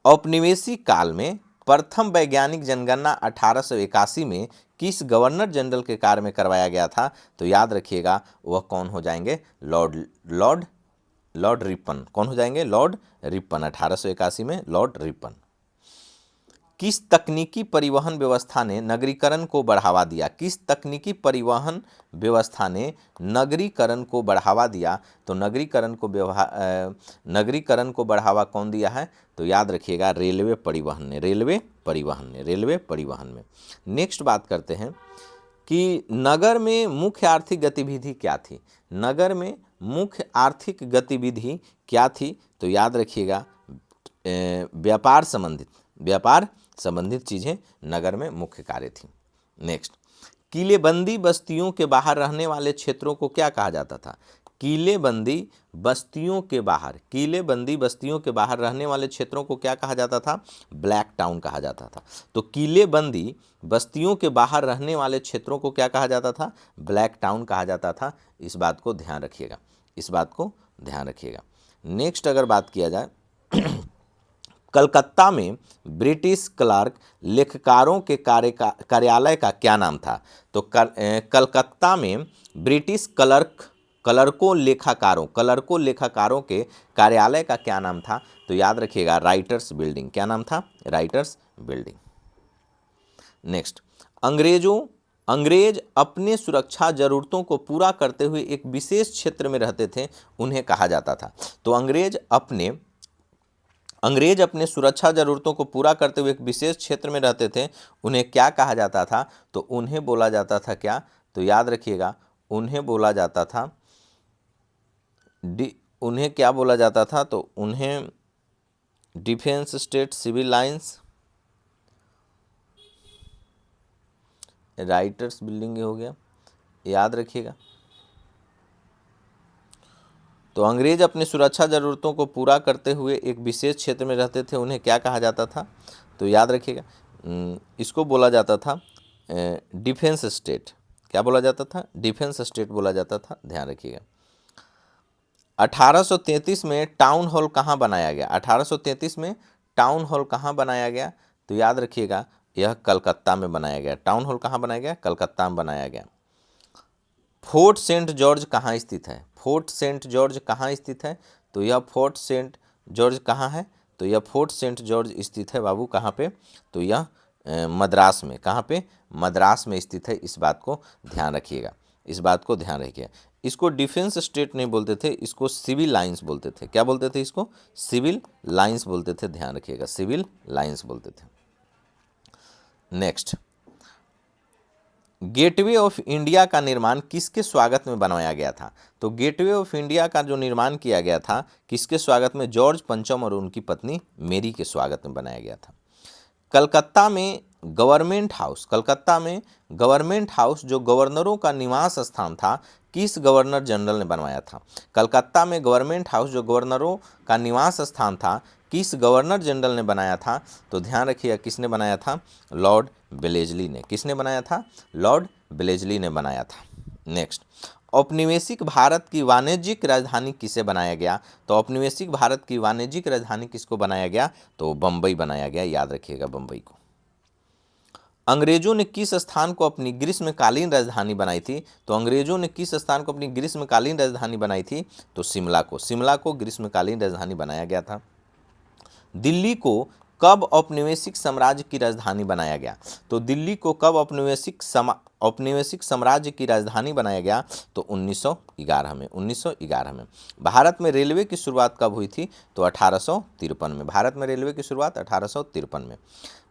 औपनिवेशिक काल में प्रथम वैज्ञानिक जनगणना 1881 में किस गवर्नर जनरल के कार्य में करवाया गया था, तो याद रखिएगा वह कौन हो जाएंगे, लॉर्ड रिपन। कौन हो जाएंगे, लॉर्ड रिपन। 1881 में लॉर्ड रिपन। किस तकनीकी परिवहन व्यवस्था ने नगरीकरण को बढ़ावा दिया, किस तकनीकी परिवहन व्यवस्था ने नगरीकरण को बढ़ावा दिया, तो नगरीकरण को बढ़ावा कौन दिया है, तो याद रखिएगा रेलवे परिवहन ने, रेलवे परिवहन में। नेक्स्ट बात करते हैं कि नगर में मुख्य आर्थिक गतिविधि क्या थी, नगर में मुख्य आर्थिक गतिविधि क्या थी, तो याद रखिएगा व्यापार संबंधित चीज़ें नगर में मुख्य कार्य थी। नेक्स्ट, किलेबंदी बस्तियों के बाहर रहने वाले क्षेत्रों को क्या कहा जाता था, किलेबंदी बस्तियों के बाहर रहने वाले क्षेत्रों को क्या कहा जाता था, ब्लैक टाउन कहा जाता था। तो किलेबंदी बस्तियों के बाहर रहने वाले क्षेत्रों को क्या कहा जाता था, ब्लैक टाउन कहा जाता था। इस बात को ध्यान रखिएगा, नेक्स्ट अगर बात किया जाए कलकत्ता में ब्रिटिश क्लर्क लेखकारों के कार्यालय का क्या नाम था, तो कलकत्ता में ब्रिटिश कलरकों लेखाकारों के कार्यालय का क्या नाम था, तो याद रखिएगा राइटर्स बिल्डिंग। क्या नाम था, राइटर्स बिल्डिंग। नेक्स्ट, अंग्रेज अपने सुरक्षा जरूरतों को पूरा करते हुए एक विशेष क्षेत्र में रहते थे, उन्हें कहा जाता था। तो अंग्रेज अपने सुरक्षा जरूरतों को पूरा करते हुए एक विशेष क्षेत्र में रहते थे, उन्हें क्या कहा जाता था, तो उन्हें बोला जाता था क्या, तो याद रखिएगा उन्हें बोला जाता था उन्हें क्या बोला जाता था, तो उन्हें defence state civil lines, writers building हो गया, याद रखिएगा। तो अंग्रेज अपनी सुरक्षा ज़रूरतों को पूरा करते हुए एक विशेष क्षेत्र में रहते थे, उन्हें क्या कहा जाता था, तो याद रखिएगा इसको बोला जाता था डिफेंस स्टेट। क्या बोला जाता था, डिफेंस स्टेट बोला जाता था, ध्यान रखिएगा। 1833 में टाउन हॉल कहाँ बनाया गया, 1833 में टाउन हॉल कहाँ बनाया गया, तो याद रखिएगा यह कलकत्ता में बनाया गया। टाउन हॉल कहाँ बनाया गया, कलकत्ता में बनाया गया। फोर्ट सेंट जॉर्ज कहाँ स्थित है, फोर्ट सेंट जॉर्ज कहाँ स्थित है, तो यह फोर्ट सेंट जॉर्ज कहाँ है, तो यह फोर्ट सेंट जॉर्ज स्थित है बाबू कहाँ पे, तो यह मद्रास में। कहाँ पे, मद्रास में स्थित है। इस बात को ध्यान रखिएगा, इसको डिफेंस स्टेट नहीं बोलते थे, इसको सिविल लाइंस बोलते थे। क्या बोलते थे, इसको सिविल लाइंस बोलते थे, ध्यान रखिएगा सिविल लाइंस बोलते थे। नेक्स्ट, गेटवे ऑफ इंडिया का निर्माण किसके स्वागत में बनवाया गया था, तो गेटवे ऑफ इंडिया का जो निर्माण किया गया था किसके स्वागत में, जॉर्ज पंचम और उनकी पत्नी मेरी के स्वागत में बनाया गया था। कलकत्ता में गवर्नमेंट हाउस जो गवर्नरों का निवास स्थान था, किस गवर्नर जनरल ने बनवाया था। कलकत्ता में गवर्नमेंट हाउस जो गवर्नरों का निवास स्थान था, किस गवर्नर जनरल ने बनाया था, तो ध्यान रखिएगा किसने बनाया था, लॉर्ड वेलेस्ली ने। किसने बनाया था, लॉर्ड वेलेस्ली ने बनाया था। नेक्स्ट, औपनिवेशिक भारत की वाणिज्यिक राजधानी किसे बनाया गया, तो औपनिवेशिक भारत की वाणिज्यिक राजधानी किसको बनाया गया, तो बम्बई बनाया गया, याद रखिएगा बम्बई को। अंग्रेजों ने किस स्थान को अपनी ग्रीष्मकालीन राजधानी बनाई थी, तो अंग्रेजों ने किस स्थान को अपनी ग्रीष्मकालीन राजधानी बनाई थी, तो शिमला को ग्रीष्मकालीन राजधानी बनाया गया था। दिल्ली को कब औपनिवेशिक साम्राज्य की राजधानी बनाया गया, तो दिल्ली को कब औपनिवेशिक साम्राज्य की राजधानी बनाया गया? तो 1911 में, 1911 में। भारत में रेलवे की शुरुआत कब हुई थी? तो 1853 में। भारत में रेलवे की शुरुआत 1853 में।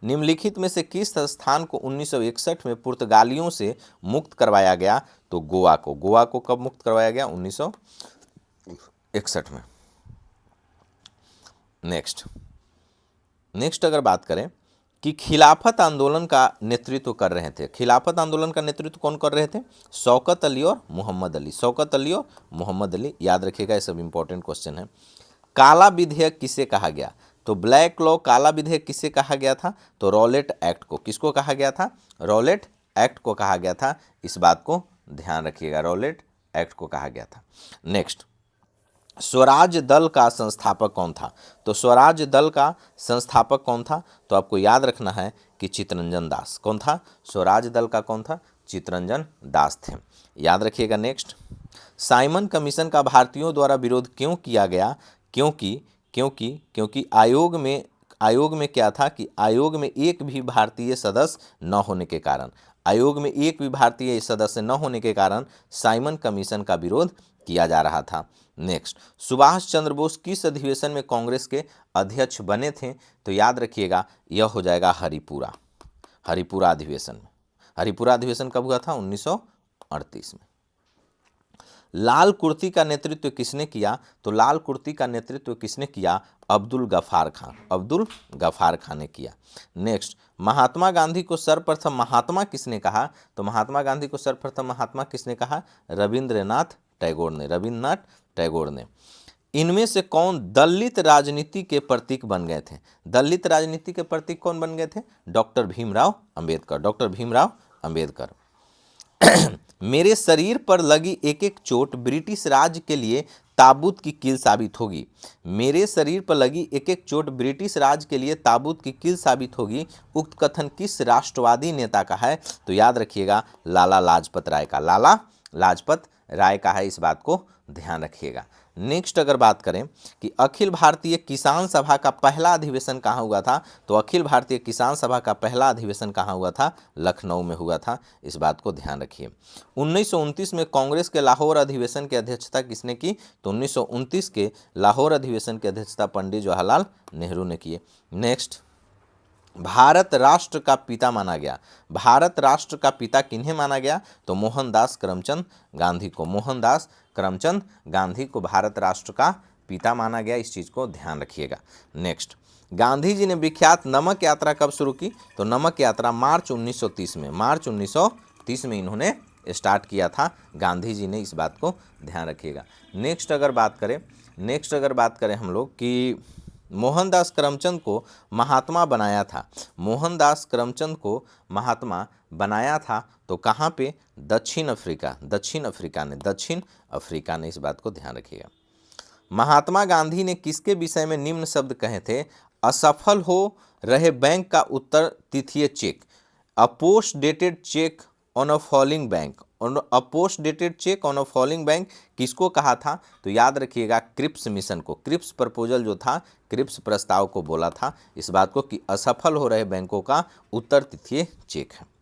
निम्नलिखित में से किस स्थान को 1961 में पुर्तगालियों से मुक्त करवाया गया? तो गोवा को। गोवा को कब मुक्त करवाया गया? 1961 में। नेक्स्ट अगर बात करें कि खिलाफत आंदोलन का नेतृत्व कर रहे थे, खिलाफत आंदोलन का नेतृत्व कौन कर रहे थे? शौकत अली और मोहम्मद अली। शौकत अली और मोहम्मद अली, याद रखिएगा, ये सब इंपॉर्टेंट क्वेश्चन है। काला विधेयक किसे कहा गया? तो ब्लैक लॉ, काला विधेयक किसे कहा गया था? तो रॉलेट एक्ट को। किसको कहा गया था? रॉलेट एक्ट को कहा गया था। इस बात को ध्यान रखिएगा, रॉलेट एक्ट को कहा गया था। नेक्स्ट, स्वराज दल का संस्थापक कौन था? तो स्वराज दल का संस्थापक कौन था? तो आपको याद रखना है कि चित्तरंजन दास। कौन था? स्वराज दल का कौन था? चित्तरंजन दास थे, याद रखिएगा। नेक्स्ट, साइमन कमीशन का भारतीयों द्वारा विरोध क्यों किया गया? क्योंकि आयोग में क्या था कि आयोग में एक भी भारतीय सदस्य न होने के कारण, आयोग में एक भी भारतीय सदस्य न होने के कारण साइमन कमीशन का विरोध किया जा रहा था। नेक्स्ट, सुभाष चंद्र बोस किस अधिवेशन में कांग्रेस के अध्यक्ष बने थे? तो याद रखिएगा, यह हो जाएगा हरिपुरा अधिवेशन में। हरिपुरा अधिवेशन कब हुआ था? 1938 में। लाल कुर्ती का नेतृत्व किसने किया? तो लाल कुर्ती का नेतृत्व किसने किया? अब्दुल गफ्फार खान। अब्दुल गफ्फार खान ने किया। नेक्स्ट, महात्मा गांधी को सर्वप्रथम महात्मा किसने कहा? तो महात्मा गांधी को सर्वप्रथम महात्मा किसने कहा? रविंद्रनाथ टैगोर ने। रविंद्रनाथ टैगोर ने। इनमें से कौन दलित राजनीति के प्रतीक बन गए थे? दलित राजनीति के प्रतीक कौन बन गए थे? डॉक्टर भीमराव अंबेडकर। डॉक्टर भीमराव अंबेडकर। मेरे शरीर पर लगी एक एक चोट ब्रिटिश राज के लिए ताबूत की कील साबित होगी। मेरे शरीर पर लगी एक एक चोट ब्रिटिश राज के लिए ताबूत की कील साबित होगी। उक्त कथन किस राष्ट्रवादी नेता का है? तो याद रखिएगा, लाला लाजपत राय का। लाला लाजपत राय का है, इस बात को ध्यान रखिएगा। नेक्स्ट अगर बात करें कि अखिल भारतीय किसान सभा का पहला अधिवेशन कहाँ हुआ था? तो अखिल भारतीय किसान सभा का पहला अधिवेशन कहाँ हुआ था? लखनऊ में हुआ था, इस बात को ध्यान रखिए। 1929 में कांग्रेस के लाहौर अधिवेशन की अध्यक्षता किसने की? तो 1929 के लाहौर अधिवेशन की अध्यक्षता पंडित जवाहरलाल नेहरू ने की। नेक्स्ट, भारत राष्ट्र का पिता माना गया। भारत राष्ट्र का पिता किन्हें माना गया? तो मोहनदास करमचंद गांधी को। मोहनदास करमचंद गांधी को भारत राष्ट्र का पिता माना गया, इस चीज़ को ध्यान रखिएगा। नेक्स्ट, गांधी जी ने विख्यात नमक यात्रा कब शुरू की? तो नमक यात्रा मार्च 1930 में, मार्च 1930 में इन्होंने स्टार्ट किया था, गांधी जी ने, इस बात को ध्यान रखिएगा। नेक्स्ट अगर बात करें हम लोग कि मोहनदास करमचंद को महात्मा बनाया था। मोहनदास करमचंद को महात्मा बनाया था तो कहाँ पे? दक्षिण अफ्रीका ने, इस बात को ध्यान रखिएगा। महात्मा गांधी ने किसके विषय में निम्न शब्द कहे थे? असफल हो रहे बैंक का उत्तर तिथीय cheque, a post dated cheque on a falling bank, post dated cheque on a falling bank किसको कहा था? तो याद रखिएगा, क्रिप्स मिशन को। क्रिप्स प्रपोजल जो था, क्रिप्स प्रस्ताव को बोला था इस बात को कि असफल हो रहे बैंकों का उत्तर तिथीय चेक है।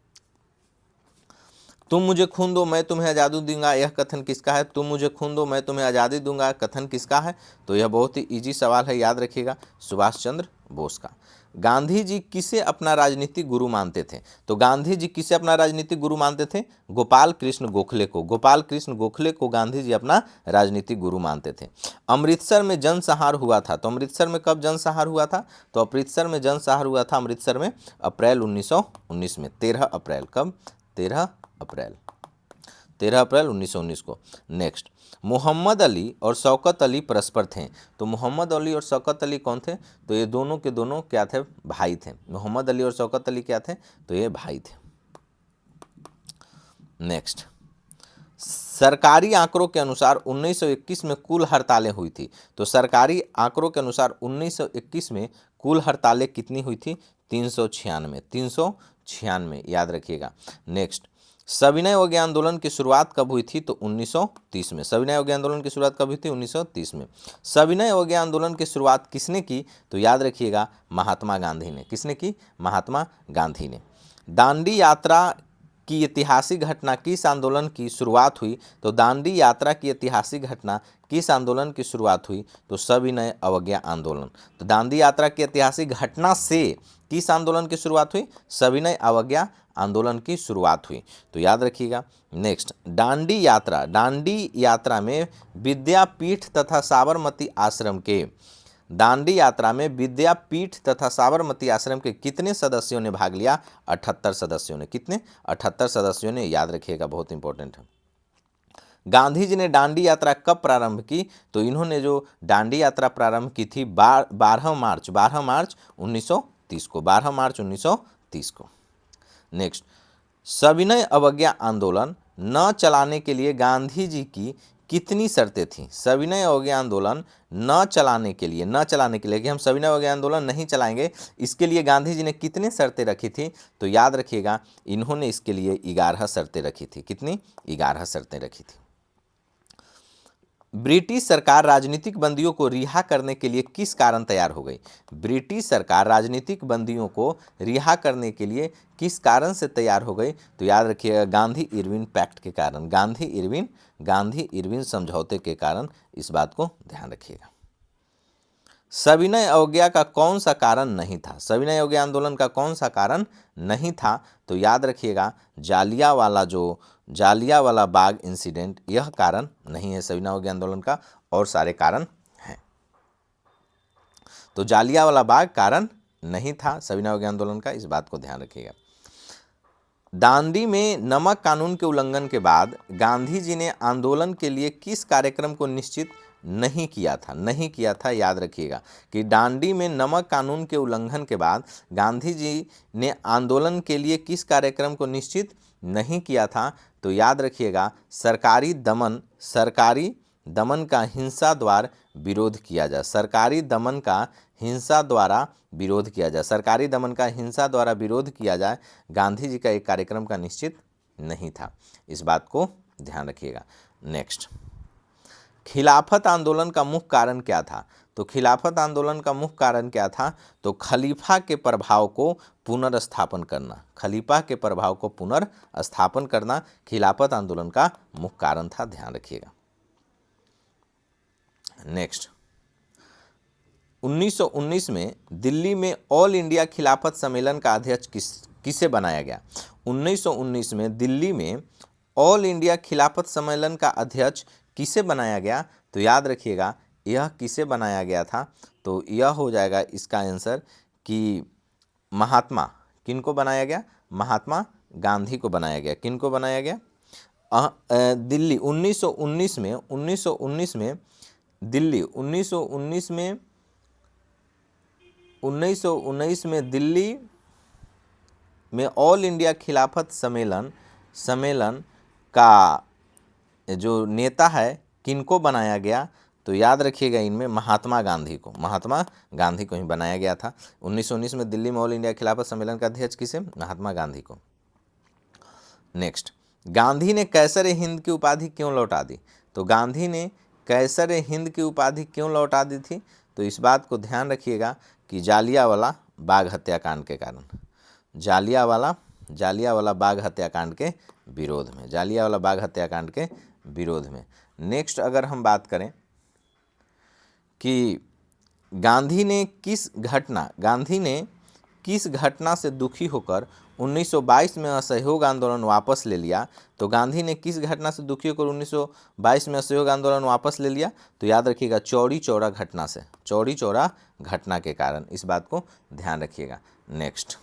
तुम मुझे खून दो मैं तुम्हें आज़ादी दूंगा, यह कथन किसका है? तुम मुझे खून दो मैं तुम्हें आज़ादी दूंगा, कथन किसका है? तो यह बहुत ही इजी सवाल है, याद रखिएगा, सुभाष चंद्र बोस का। गांधी जी किसे अपना राजनीतिक गुरु मानते थे? तो गांधी जी किसे अपना राजनीतिक गुरु मानते थे? गोपाल कृष्ण गोखले को। गोपाल कृष्ण गोखले को गांधी जी अपना राजनीतिक गुरु मानते थे। अमृतसर में जनसंहार हुआ था, तो अमृतसर में कब जनसंहार हुआ था? तो अमृतसर में जनसंहार हुआ था अमृतसर में अप्रैल 1919 में, 13 अप्रैल। कब? 13 अप्रैल 1919 को। नेक्स्ट, मोहम्मद अली और शौकत अली परस्पर थे। तो मोहम्मद अली और शौकत अली कौन थे? तो ये दोनों के दोनों क्या थे? भाई थे। मोहम्मद अली और शौकत अली क्या थे? तो ये भाई थे। नेक्स्ट, सरकारी आंकड़ों के अनुसार 1921 में कुल हड़तालें हुई थी। तो सरकारी आंकड़ों के अनुसार 1921 में कुल हड़तालें कितनी हुई थी? 396, याद रखिएगा। नेक्स्ट, सविनय अवज्ञा आंदोलन की शुरुआत कब हुई थी? तो 1930 में। सविनय अवज्ञा आंदोलन की शुरुआत कब हुई थी? 1930 में। सविनय अवज्ञा आंदोलन की शुरुआत किसने की? तो याद रखिएगा, महात्मा गांधी ने। किसने की? महात्मा गांधी ने। दांडी यात्रा की ऐतिहासिक घटना किस आंदोलन की शुरुआत हुई? तो दांडी यात्रा की ऐतिहासिक घटना किस आंदोलन की शुरुआत हुई? तो सविनय अवज्ञा आंदोलन। तो दांडी यात्रा की ऐतिहासिक घटना से किस आंदोलन की शुरुआत हुई? सविनय अवज्ञा आंदोलन की शुरुआत हुई। तो याद रखिएगा। नेक्स्ट, दांडी यात्रा में विद्यापीठ तथा साबरमती आश्रम के दांडी यात्रा में विद्यापीठ तथा साबरमती आश्रम के कितने सदस्यों ने भाग लिया? 78 सदस्यों ने। कितने? 78 सदस्यों ने। याद रखिएगा, बहुत इंपॉर्टेंट है। गांधी जी ने दांडी यात्रा कब प्रारंभ की? तो इन्होंने जो दांडी यात्रा प्रारंभ की थी 12 मार्च 1930 को। 12 मार्च 1930 को। नेक्स्ट, सविनय अवज्ञा आंदोलन न चलाने के लिए गांधी जी की कितनी शर्तें थीं? सविनय अवज्ञा आंदोलन न चलाने के लिए कि हम सविनय अवज्ञा आंदोलन नहीं चलाएंगे, इसके लिए गांधी जी ने कितनी शर्तें रखी थी? तो याद रखिएगा, इन्होंने इसके लिए 11 शर्तें रखी थी। कितनी? 11 शर्तें रखी थी। ब्रिटिश सरकार राजनीतिक बंदियों को रिहा करने के लिए किस कारण तैयार हो गई? ब्रिटिश सरकार राजनीतिक बंदियों को रिहा करने के लिए किस कारण से तैयार हो गई? तो याद रखिएगा, गांधी इरविन पैक्ट के कारण, गांधी इरविन समझौते के कारण। इस बात को ध्यान रखिएगा। सविनय अवज्ञा का कौन सा कारण नहीं था? सविनय अवज्ञा आंदोलन का कौन सा कारण नहीं था? तो याद रखिएगा, जालियांवाला बाग इंसिडेंट, यह कारण नहीं है सविनय अवज्ञा आंदोलन का, और सारे कारण हैं। तो जालियांवाला बाग कारण नहीं था सविनय अवज्ञा आंदोलन का, इस बात को ध्यान रखिएगा। दांडी में नमक कानून के उल्लंघन के बाद गांधी जी ने आंदोलन के लिए किस कार्यक्रम को निश्चित नहीं किया था। याद रखिएगा कि दांडी में नमक कानून के उल्लंघन के बाद गांधी जी ने आंदोलन के लिए किस कार्यक्रम को निश्चित नहीं किया था। तो याद रखिएगा, सरकारी दमन का हिंसा द्वारा विरोध किया जाए। सरकारी दमन का हिंसा द्वारा विरोध किया जाए, गांधी जी का एक कार्यक्रम का निश्चित नहीं था। इस बात को ध्यान रखिएगा। नेक्स्ट, खिलाफत आंदोलन का मुख्य कारण क्या था? तो खिलाफत आंदोलन का मुख्य कारण क्या था? तो खलीफा के प्रभाव को पुनर्स्थापन करना खिलाफत आंदोलन का मुख्य कारण था। ध्यान रखिएगा। नेक्स्ट, 1919 में दिल्ली में ऑल इंडिया खिलाफत सम्मेलन का अध्यक्ष किसे बनाया गया? 1919 में दिल्ली में ऑल इंडिया खिलाफत सम्मेलन का अध्यक्ष किसे बनाया गया? तो याद रखिएगा, यह किसे बनाया गया था? तो यह हो जाएगा इसका आंसर कि किनको बनाया गया? महात्मा गांधी को बनाया गया। किनको बनाया गया? दिल्ली 1919 में दिल्ली में ऑल इंडिया खिलाफत सम्मेलन का जो नेता है किनको बनाया गया? तो याद रखिएगा, इनमें महात्मा गांधी को ही बनाया गया था। 1919 में दिल्ली में ऑल इंडिया खिलाफत सम्मेलन का अध्यक्ष किसे? महात्मा गांधी को। नेक्स्ट, गांधी ने कैसर हिंद की उपाधि क्यों लौटा दी? तो गांधी ने कैसर हिंद की उपाधि क्यों लौटा दी थी? तो इस बात को ध्यान रखिएगा कि जालियांवाला बाग हत्याकांड के कारण, जालियांवाला बाग हत्याकांड के विरोध में। नेक्स्ट, अगर हम बात करें कि गांधी ने किस घटना से दुखी होकर 1922 में असहयोग आंदोलन वापस ले लिया? तो गांधी ने किस घटना से दुखी होकर 1922 में असहयोग आंदोलन वापस ले लिया? तो याद रखिएगा, चौरी चौरा घटना के कारण। इस बात को ध्यान रखिएगा। नेक्स्ट,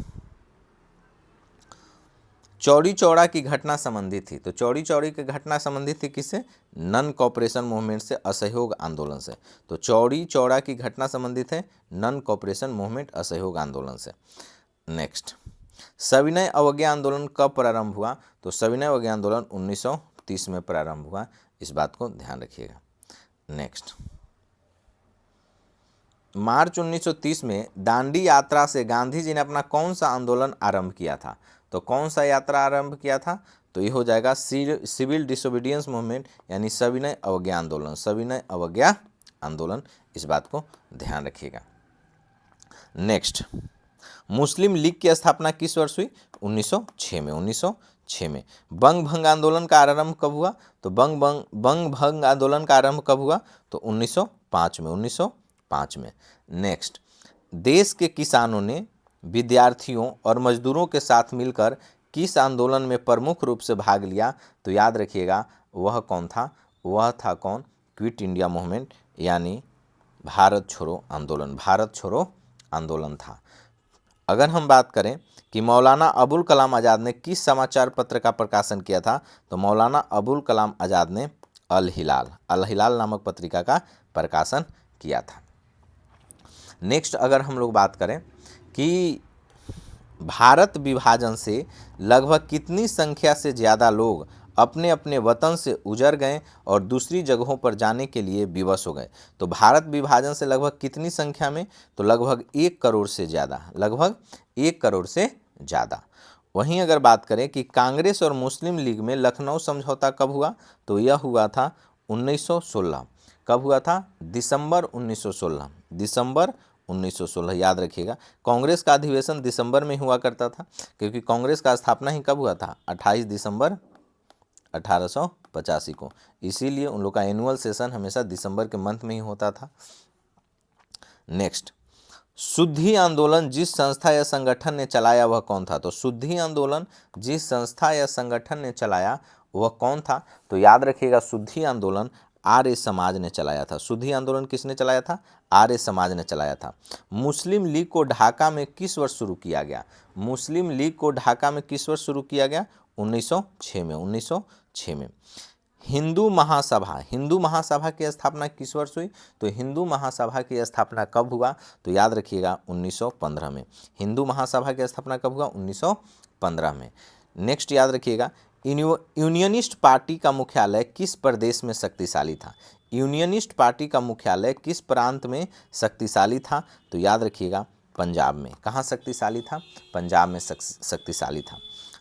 चौरी चौरा की घटना संबंधित थी। तो चौरी की घटना संबंधित थी किससे? नन कॉपरेशन मूवमेंट से, असहयोग आंदोलन से। तो चौरी चौरा की घटना संबंधित है नन कॉपरेशन मूवमेंट, असहयोग आंदोलन से। नेक्स्ट, सविनय अवज्ञा आंदोलन कब प्रारंभ हुआ? तो सविनय अवज्ञा आंदोलन 1930 में प्रारंभ हुआ। इस बात को ध्यान रखिएगा। नेक्स्ट, मार्च 1930 में दांडी यात्रा से गांधी जी ने अपना कौन सा आंदोलन आरंभ किया था? तो कौन सा यात्रा आरंभ किया था? तो ये हो जाएगा सिविल डिसोबीडियंस मूवमेंट, यानी सविनय अवज्ञा आंदोलन। इस बात को ध्यान रखिएगा। नेक्स्ट, मुस्लिम लीग की स्थापना किस वर्ष हुई? 1906 1906 में। बंग भंग आंदोलन का आरंभ कब हुआ? तो बंग भंग आंदोलन का आरंभ कब हुआ? तो 1905 में, 1905 में। नेक्स्ट, देश के किसानों ने विद्यार्थियों और मजदूरों के साथ मिलकर किस आंदोलन में प्रमुख रूप से भाग लिया? तो याद रखिएगा वह कौन था? वह था कौन? क्विट इंडिया मूवमेंट, यानी भारत छोड़ो आंदोलन, भारत छोड़ो आंदोलन था। अगर हम बात करें कि मौलाना अबुल कलाम आज़ाद ने किस समाचार पत्र का प्रकाशन किया था? तो मौलाना अबुल कलाम आज़ाद ने अल हिलाल नामक पत्रिका का प्रकाशन किया था। नेक्स्ट, अगर हम लोग बात करें कि भारत विभाजन से लगभग कितनी संख्या से ज़्यादा लोग अपने अपने वतन से उजड़ गए और दूसरी जगहों पर जाने के लिए विवश हो गए? तो भारत विभाजन से लगभग कितनी संख्या में? तो लगभग 1 करोड़ से ज़्यादा, लगभग 1 करोड़ से ज़्यादा। वहीं अगर बात करें कि कांग्रेस और मुस्लिम लीग में लखनऊ समझौता कब हुआ? तो यह हुआ था 1916। कब हुआ था? दिसंबर 1916, दिसंबर 1916, याद रखिएगा। कांग्रेस का अधिवेशन दिसंबर में हुआ करता था, क्योंकि कांग्रेस का स्थापना ही कब हुआ था? 28 दिसंबर 1885 को, इसीलिए उन लोग का एनुअल सेशन हमेशा दिसंबर के मंथ में ही होता था। नेक्स्ट, शुद्धि आंदोलन जिस संस्था या संगठन ने चलाया वह कौन था? तो शुद्धि आंदोलन जिस संस्था या संगठन ने चलाया वह कौन था? तो याद रखिएगा शुद्धि आंदोलन आर्य समाज ने चलाया था। शुद्धि आंदोलन किसने चलाया था? आर्य समाज ने चलाया था। मुस्लिम लीग को ढाका में किस वर्ष शुरू किया गया? मुस्लिम लीग को ढाका में किस वर्ष शुरू किया गया? 1906 में, 1906 में। हिंदू महासभा की स्थापना किस वर्ष हुई? तो हिंदू महासभा की स्थापना कब हुआ? तो याद रखिएगा 1915 में। हिंदू महासभा की स्थापना कब हुआ? 1915 में। नेक्स्ट, याद रखिएगा यूनियनिस्ट पार्टी का मुख्यालय किस प्रदेश में शक्तिशाली था? यूनियनिस्ट पार्टी का मुख्यालय किस प्रांत में शक्तिशाली था? तो याद रखिएगा पंजाब में। कहाँ शक्तिशाली था? पंजाब में शक्तिशाली था।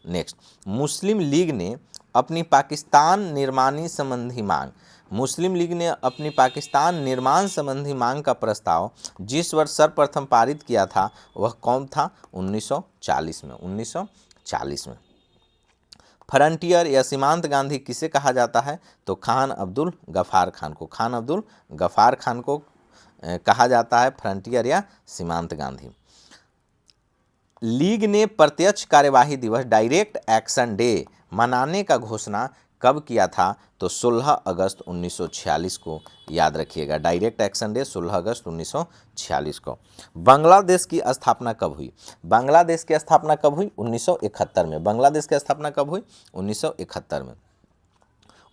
नेक्स्ट, मुस्लिम लीग ने अपनी पाकिस्तान निर्माण संबंधी मांग का प्रस्ताव जिस वर्ष सर्वप्रथम पारित किया था वह कौन था? 1940 में, 1940 में। फ्रंटियर या सीमांत गांधी किसे कहा जाता है? तो खान अब्दुल गफ्फार खान को, खान अब्दुल गफ्फार खान को कहा जाता है फ्रंटियर या सीमांत गांधी। लीग ने प्रत्यक्ष कार्यवाही दिवस डायरेक्ट एक्शन डे मनाने का घोषणा कब किया था? तो 16 अगस्त 1946 को, याद रखिएगा डायरेक्ट एक्शन डे 16 अगस्त 1946 को। बांग्लादेश की स्थापना कब हुई? बांग्लादेश की स्थापना कब हुई? 1971 में। बांग्लादेश की स्थापना कब हुई? 1971 में।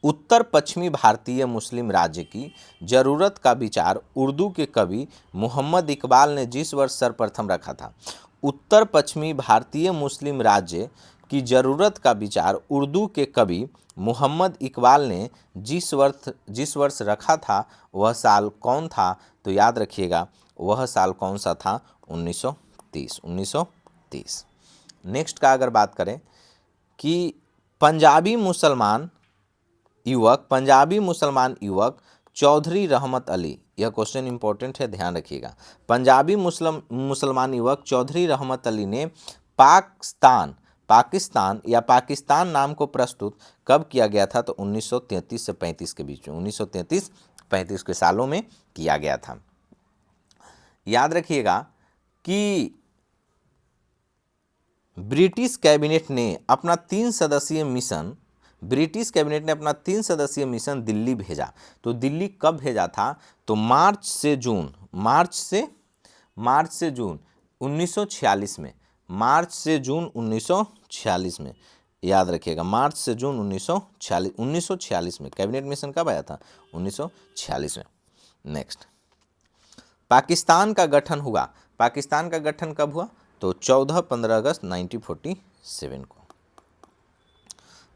उत्तर पश्चिमी भारतीय मुस्लिम राज्य की जरूरत का विचार उर्दू के कवि मोहम्मद इकबाल ने जिस वर्ष सर्वप्रथम रखा था? उत्तर पश्चिमी भारतीय मुस्लिम राज्य की जरूरत का विचार उर्दू के कवि मोहम्मद इकबाल ने जिस वर्ष रखा था वह साल कौन था? तो याद रखिएगा वह साल कौन सा था? 1930, 1930। नेक्स्ट का अगर बात करें कि पंजाबी मुसलमान युवक चौधरी रहमत अली, यह क्वेश्चन इंपॉर्टेंट है, ध्यान रखिएगा। पंजाबी मुसलमान युवक चौधरी रहमत अली ने पाकिस्तान नाम को प्रस्तुत कब किया गया था? तो 1933 से 35 के बीच में, 1933-35 के सालों में किया गया था। याद रखिएगा कि ब्रिटिश कैबिनेट ने अपना 3 सदस्यीय मिशन दिल्ली भेजा। तो दिल्ली कब भेजा था? तो मार्च से जून 1946 में, मार्च से जून 1946 में, याद रखिएगा मार्च से जून 1946 में। कैबिनेट मिशन कब आया था? 1946 में। नेक्स्ट, पाकिस्तान का गठन कब हुआ? तो 14-15 अगस्त 1947 को।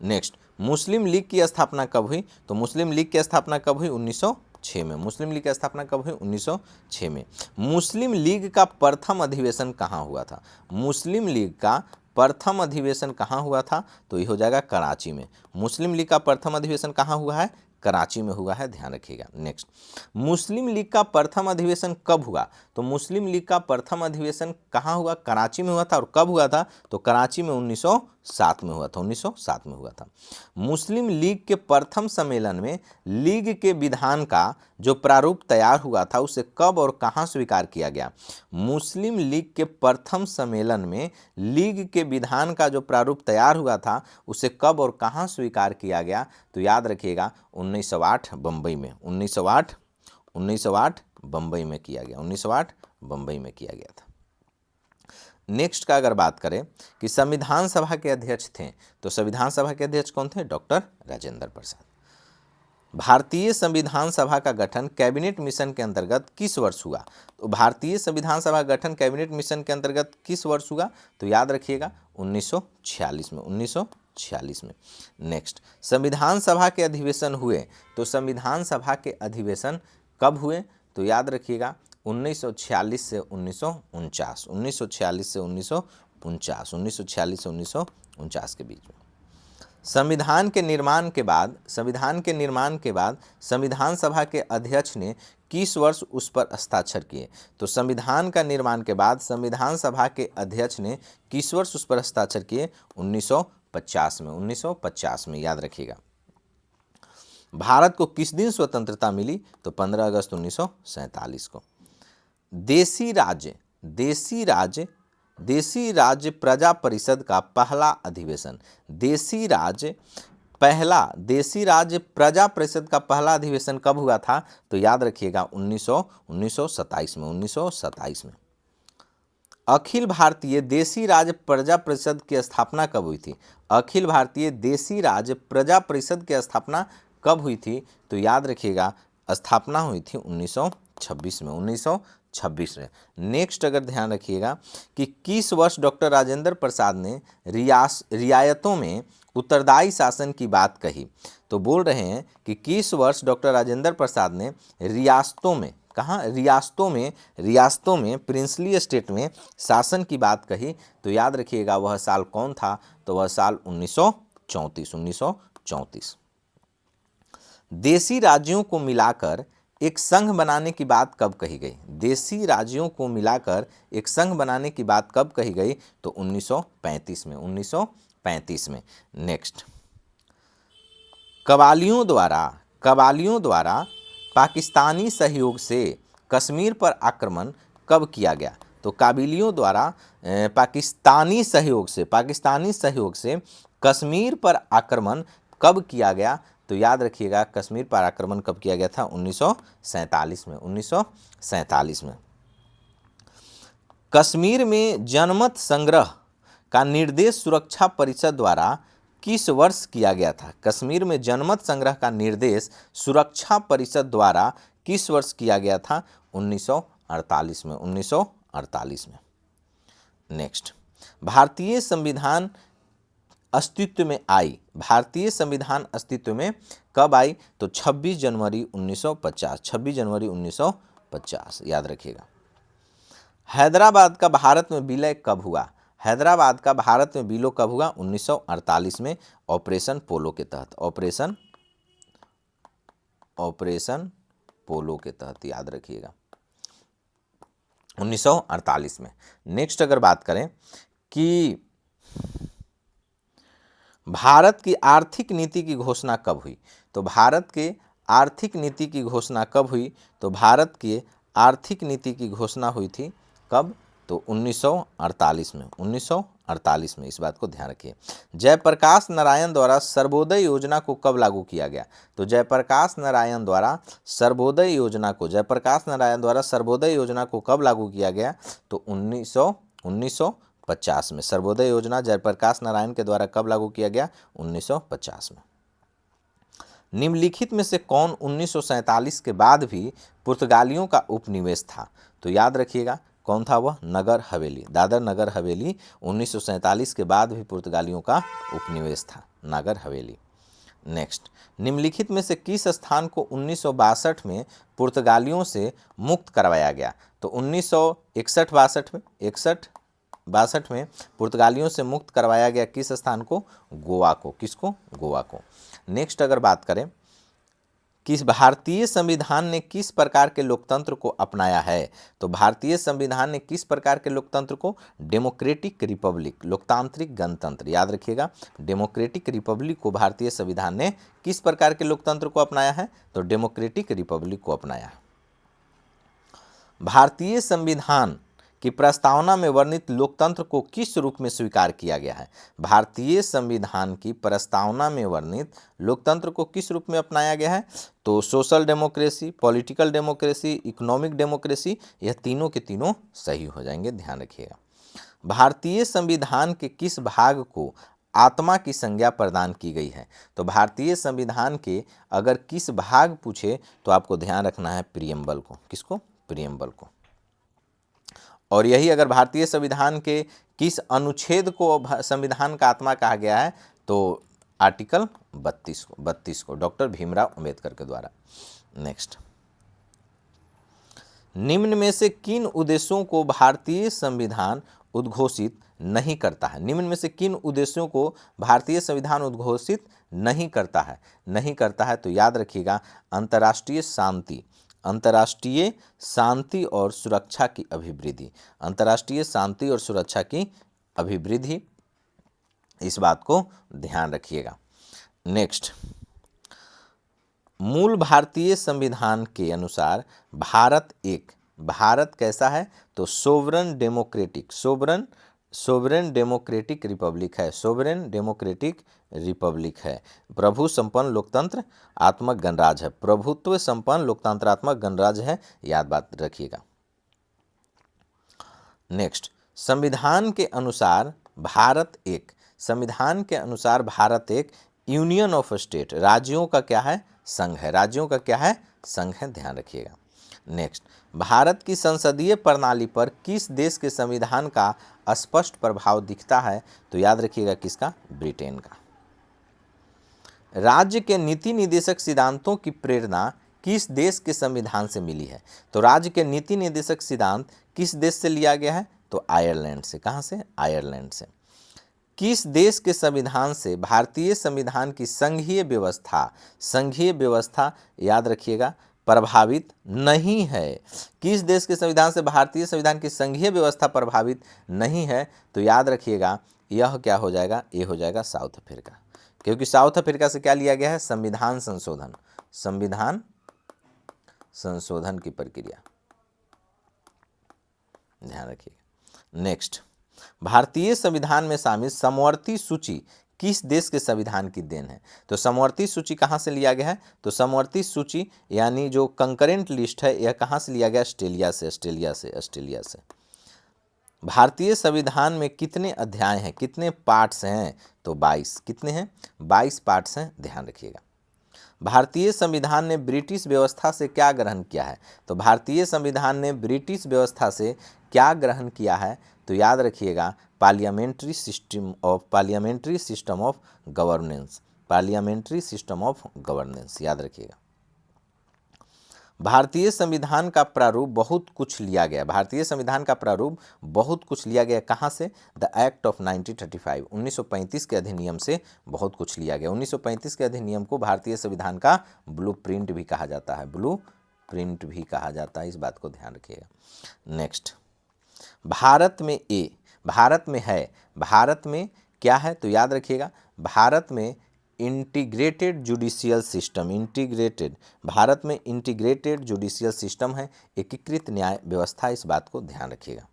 नेक्स्ट, मुस्लिम लीग की स्थापना कब हुई? तो मुस्लिम लीग की स्थापना कब हुई? 1906 में। मुस्लिम लीग की स्थापना कब हुई? 1906 में। मुस्लिम लीग का प्रथम अधिवेशन कहाँ हुआ था? मुस्लिम लीग का प्रथम अधिवेशन कहाँ हुआ था? तो ये हो जाएगा कराची में। मुस्लिम लीग का प्रथम अधिवेशन कहाँ हुआ है? कराची में हुआ है, ध्यान रखिएगा। नेक्स्ट, मुस्लिम लीग का प्रथम अधिवेशन कब हुआ? तो मुस्लिम लीग का प्रथम अधिवेशन कहाँ हुआ? कराची में हुआ था। और कब हुआ था? तो कराची में 1907 में हुआ था, 1907 में हुआ था। मुस्लिम लीग के प्रथम सम्मेलन में लीग के विधान का जो प्रारूप तैयार हुआ था उसे कब और कहाँ स्वीकार किया गया? मुस्लिम लीग के प्रथम सम्मेलन में लीग के विधान का जो प्रारूप तैयार हुआ था उसे कब और कहाँ स्वीकार किया गया? तो याद रखिएगा 1908 बम्बई में, 1908 बम्बई में किया गया, 1908 बम्बई में किया गया था। नेक्स्ट का अगर बात करें कि संविधान सभा के अध्यक्ष थे, तो संविधान सभा के अध्यक्ष कौन थे? डॉक्टर राजेंद्र प्रसाद। भारतीय संविधान सभा का गठन कैबिनेट मिशन के अंतर्गत किस वर्ष हुआ? तो भारतीय संविधान सभा गठन कैबिनेट मिशन के अंतर्गत किस वर्ष हुआ? तो याद रखिएगा 1946 में, 1946 में। नेक्स्ट, संविधान सभा के अधिवेशन हुए, तो संविधान सभा के अधिवेशन कब हुए? तो याद रखिएगा 1946 से 1949, 1946 से 1949, 1946 से 1949 के बीच में। संविधान के निर्माण के बाद संविधान सभा के अध्यक्ष ने किस वर्ष उस पर हस्ताक्षर किए? तो संविधान का निर्माण के बाद संविधान सभा के अध्यक्ष ने किस वर्ष उस पर हस्ताक्षर किए? 1950 में, 1950 में, याद रखिएगा। भारत को किस दिन स्वतंत्रता मिली? तो 15 अगस्त 1947 को। देशी राज्य प्रजा परिषद का पहला अधिवेशन, देशी राज्य प्रजा परिषद का पहला अधिवेशन कब हुआ था? तो याद रखिएगा 1927 में, 1927 में। अखिल भारतीय देशी राज्य प्रजा परिषद की स्थापना कब हुई थी? अखिल भारतीय देशी राज्य प्रजा परिषद की स्थापना कब हुई थी? तो याद रखिएगा स्थापना हुई थी 1926 में, 1926 में। नेक्स्ट अगर ध्यान रखिएगा कि किस वर्ष डॉक्टर राजेंद्र प्रसाद ने रियायतों में उत्तरदायी शासन की बात कही? तो बोल रहे हैं कि किस वर्ष डॉक्टर राजेंद्र प्रसाद ने रियासतों में, कहाँ? रियासतों में प्रिंसली स्टेट में शासन की बात कही? तो याद रखिएगा वह साल कौन था? तो वह साल 1934, 1934। देशी राज्यों को मिलाकर एक संघ बनाने की बात कब कही गई? देशी राज्यों को मिलाकर एक संघ बनाने की बात कब कही गई? तो 1935 में, 1935 में। नेक्स्ट, कबालियों द्वारा पाकिस्तानी सहयोग से कश्मीर पर आक्रमण कब किया गया? तो काबिलियों द्वारा पाकिस्तानी सहयोग से कश्मीर पर आक्रमण कब किया गया? तो याद रखिएगा कश्मीर पर आक्रमण कब किया गया था? 1947 में, 1947 में। कश्मीर में जनमत संग्रह का निर्देश सुरक्षा परिषद द्वारा किस वर्ष किया गया था? कश्मीर में जनमत संग्रह का निर्देश सुरक्षा परिषद द्वारा किस वर्ष किया गया था? 1948 में, 1948 में। नेक्स्ट, भारतीय संविधान अस्तित्व में कब आई? तो 26 जनवरी 1950, 26 जनवरी 1950, याद रखिएगा। हैदराबाद का भारत में विलय कब हुआ? 1948 में ऑपरेशन पोलो के तहत, ऑपरेशन पोलो के तहत, याद रखिएगा 1948 में। नेक्स्ट अगर बात करें कि भारत की आर्थिक नीति की घोषणा कब हुई? तो भारत के आर्थिक नीति की घोषणा कब हुई? तो भारत की आर्थिक नीति की घोषणा हुई थी कब? तो 1948 में, 1948 में। इस बात को ध्यान रखिए। जयप्रकाश नारायण द्वारा सर्वोदय योजना को कब लागू किया गया? तो जयप्रकाश नारायण द्वारा सर्वोदय योजना को कब लागू किया गया? तो 1950 में। सर्वोदय योजना जयप्रकाश नारायण के द्वारा कब लागू किया गया? 1950 में। निम्नलिखित में से कौन 1947 के बाद भी पुर्तगालियों का उपनिवेश था? तो याद रखिएगा कौन था वह? नगर हवेली, दादर नगर हवेली 1947 के बाद भी पुर्तगालियों का उपनिवेश था, नगर हवेली। नेक्स्ट, निम्नलिखित में से किस स्थान को 1962 में पुर्तगालियों से मुक्त करवाया गया? तो 1961-62 में, 61 62 में पुर्तगालियों से मुक्त करवाया गया किस स्थान को? गोवा को। किसको? गोवा को। नेक्स्ट अगर बात करें, किस भारतीय संविधान ने किस प्रकार के लोकतंत्र को अपनाया है? तो भारतीय संविधान ने किस प्रकार के लोकतंत्र को? डेमोक्रेटिक रिपब्लिक, लोकतांत्रिक गणतंत्र। याद रखिएगा, डेमोक्रेटिक रिपब्लिक को भारतीय संविधान ने किस प्रकार के लोकतंत्र को अपनाया है? तो डेमोक्रेटिक रिपब्लिक को अपनाया है। भारतीय संविधान की प्रस्तावना में वर्णित लोकतंत्र को किस रूप में स्वीकार किया गया है? भारतीय संविधान की प्रस्तावना में वर्णित लोकतंत्र को किस रूप में अपनाया गया है? तो social democracy, political democracy, economic democracy, यह तीनों के तीनों सही हो जाएंगे, ध्यान रखिएगा। भारतीय संविधान के किस भाग को आत्मा की संज्ञा प्रदान की गई है? तो भारतीय संविधान के अगर किस भाग पूछे तो आपको ध्यान रखना है प्रियम्बल को। किसको? प्रियम्बल को। और यही अगर भारतीय संविधान के किस अनुच्छेद को संविधान का आत्मा कहा गया है? तो आर्टिकल 32 को डॉक्टर भीमराव अंबेडकर के द्वारा। नेक्स्ट, निम्न में से किन उद्देश्यों को भारतीय संविधान उद्घोषित नहीं करता है? निम्न में से किन उद्देश्यों को भारतीय संविधान उद्घोषित नहीं करता है? तो याद रखिएगा, अंतर्राष्ट्रीय शांति और सुरक्षा की अभिवृद्धि, अंतर्राष्ट्रीय शांति और सुरक्षा की अभिवृद्धि, इस बात को ध्यान रखिएगा। नेक्स्ट, मूल भारतीय संविधान के अनुसार भारत कैसा है? तो सोवरेन डेमोक्रेटिक रिपब्लिक है। प्रभु संपन्न लोकतंत्रात्मक गणराज्य है। प्रभुत्व संपन्न लोकतंत्रात्मक गणराज्य है, याद बात रखिएगा। नेक्स्ट, संविधान के अनुसार भारत एक यूनियन ऑफ स्टेट, राज्यों का क्या है? संघ है, ध्यान रखिएगा। नेक्स्ट, भारत की संसदीय प्रणाली पर किस देश के संविधान का स्पष्ट प्रभाव दिखता है? तो याद रखिएगा, किसका? ब्रिटेन का। राज्य के नीति निर्देशक सिद्धांतों की प्रेरणा किस देश के संविधान से मिली है? तो राज्य के नीति निर्देशक सिद्धांत किस देश से लिया गया है? तो आयरलैंड से। कहाँ से? आयरलैंड से। किस देश के संविधान से भारतीय संविधान की संघीय व्यवस्था याद रखिएगा प्रभावित नहीं है? किस देश के संविधान से भारतीय संविधान की संघीय व्यवस्था प्रभावित नहीं है? तो याद रखिएगा, यह क्या हो जाएगा? ये हो जाएगा साउथ अफ्रीका, क्योंकि साउथ अफ्रीका से क्या लिया गया है? संविधान संशोधन की प्रक्रिया, ध्यान रखिएगा। नेक्स्ट, भारतीय संविधान में शामिल समवर्ती सूची किस देश के संविधान की देन है? तो समवर्ती सूची कहाँ से लिया गया है? तो समवर्ती सूची यानी जो कंकरेंट लिस्ट है, यह कहाँ से लिया गया? ऑस्ट्रेलिया से। भारतीय संविधान में कितने अध्याय हैं, कितने पार्ट्स हैं? तो 22। कितने हैं? 22 पार्ट्स हैं, ध्यान रखिएगा। भारतीय संविधान ने ब्रिटिश व्यवस्था से क्या ग्रहण किया है? तो भारतीय संविधान ने ब्रिटिश व्यवस्था से क्या ग्रहण किया है? तो याद रखिएगा, पार्लियामेंट्री सिस्टम ऑफ गवर्नेंस, याद रखिएगा। भारतीय संविधान का प्रारूप बहुत कुछ लिया गया। कहाँ से? द एक्ट ऑफ 1935, 1935 के अधिनियम से बहुत कुछ लिया गया। 1935 के अधिनियम को भारतीय संविधान का ब्लूप्रिंट भी कहा जाता है, इस बात को ध्यान रखिएगा। नेक्स्ट, भारत में क्या है? तो याद रखिएगा, भारत में इंटीग्रेटेड जुडिशियल सिस्टम है, एकीकृत न्याय व्यवस्था, इस बात को ध्यान रखिएगा।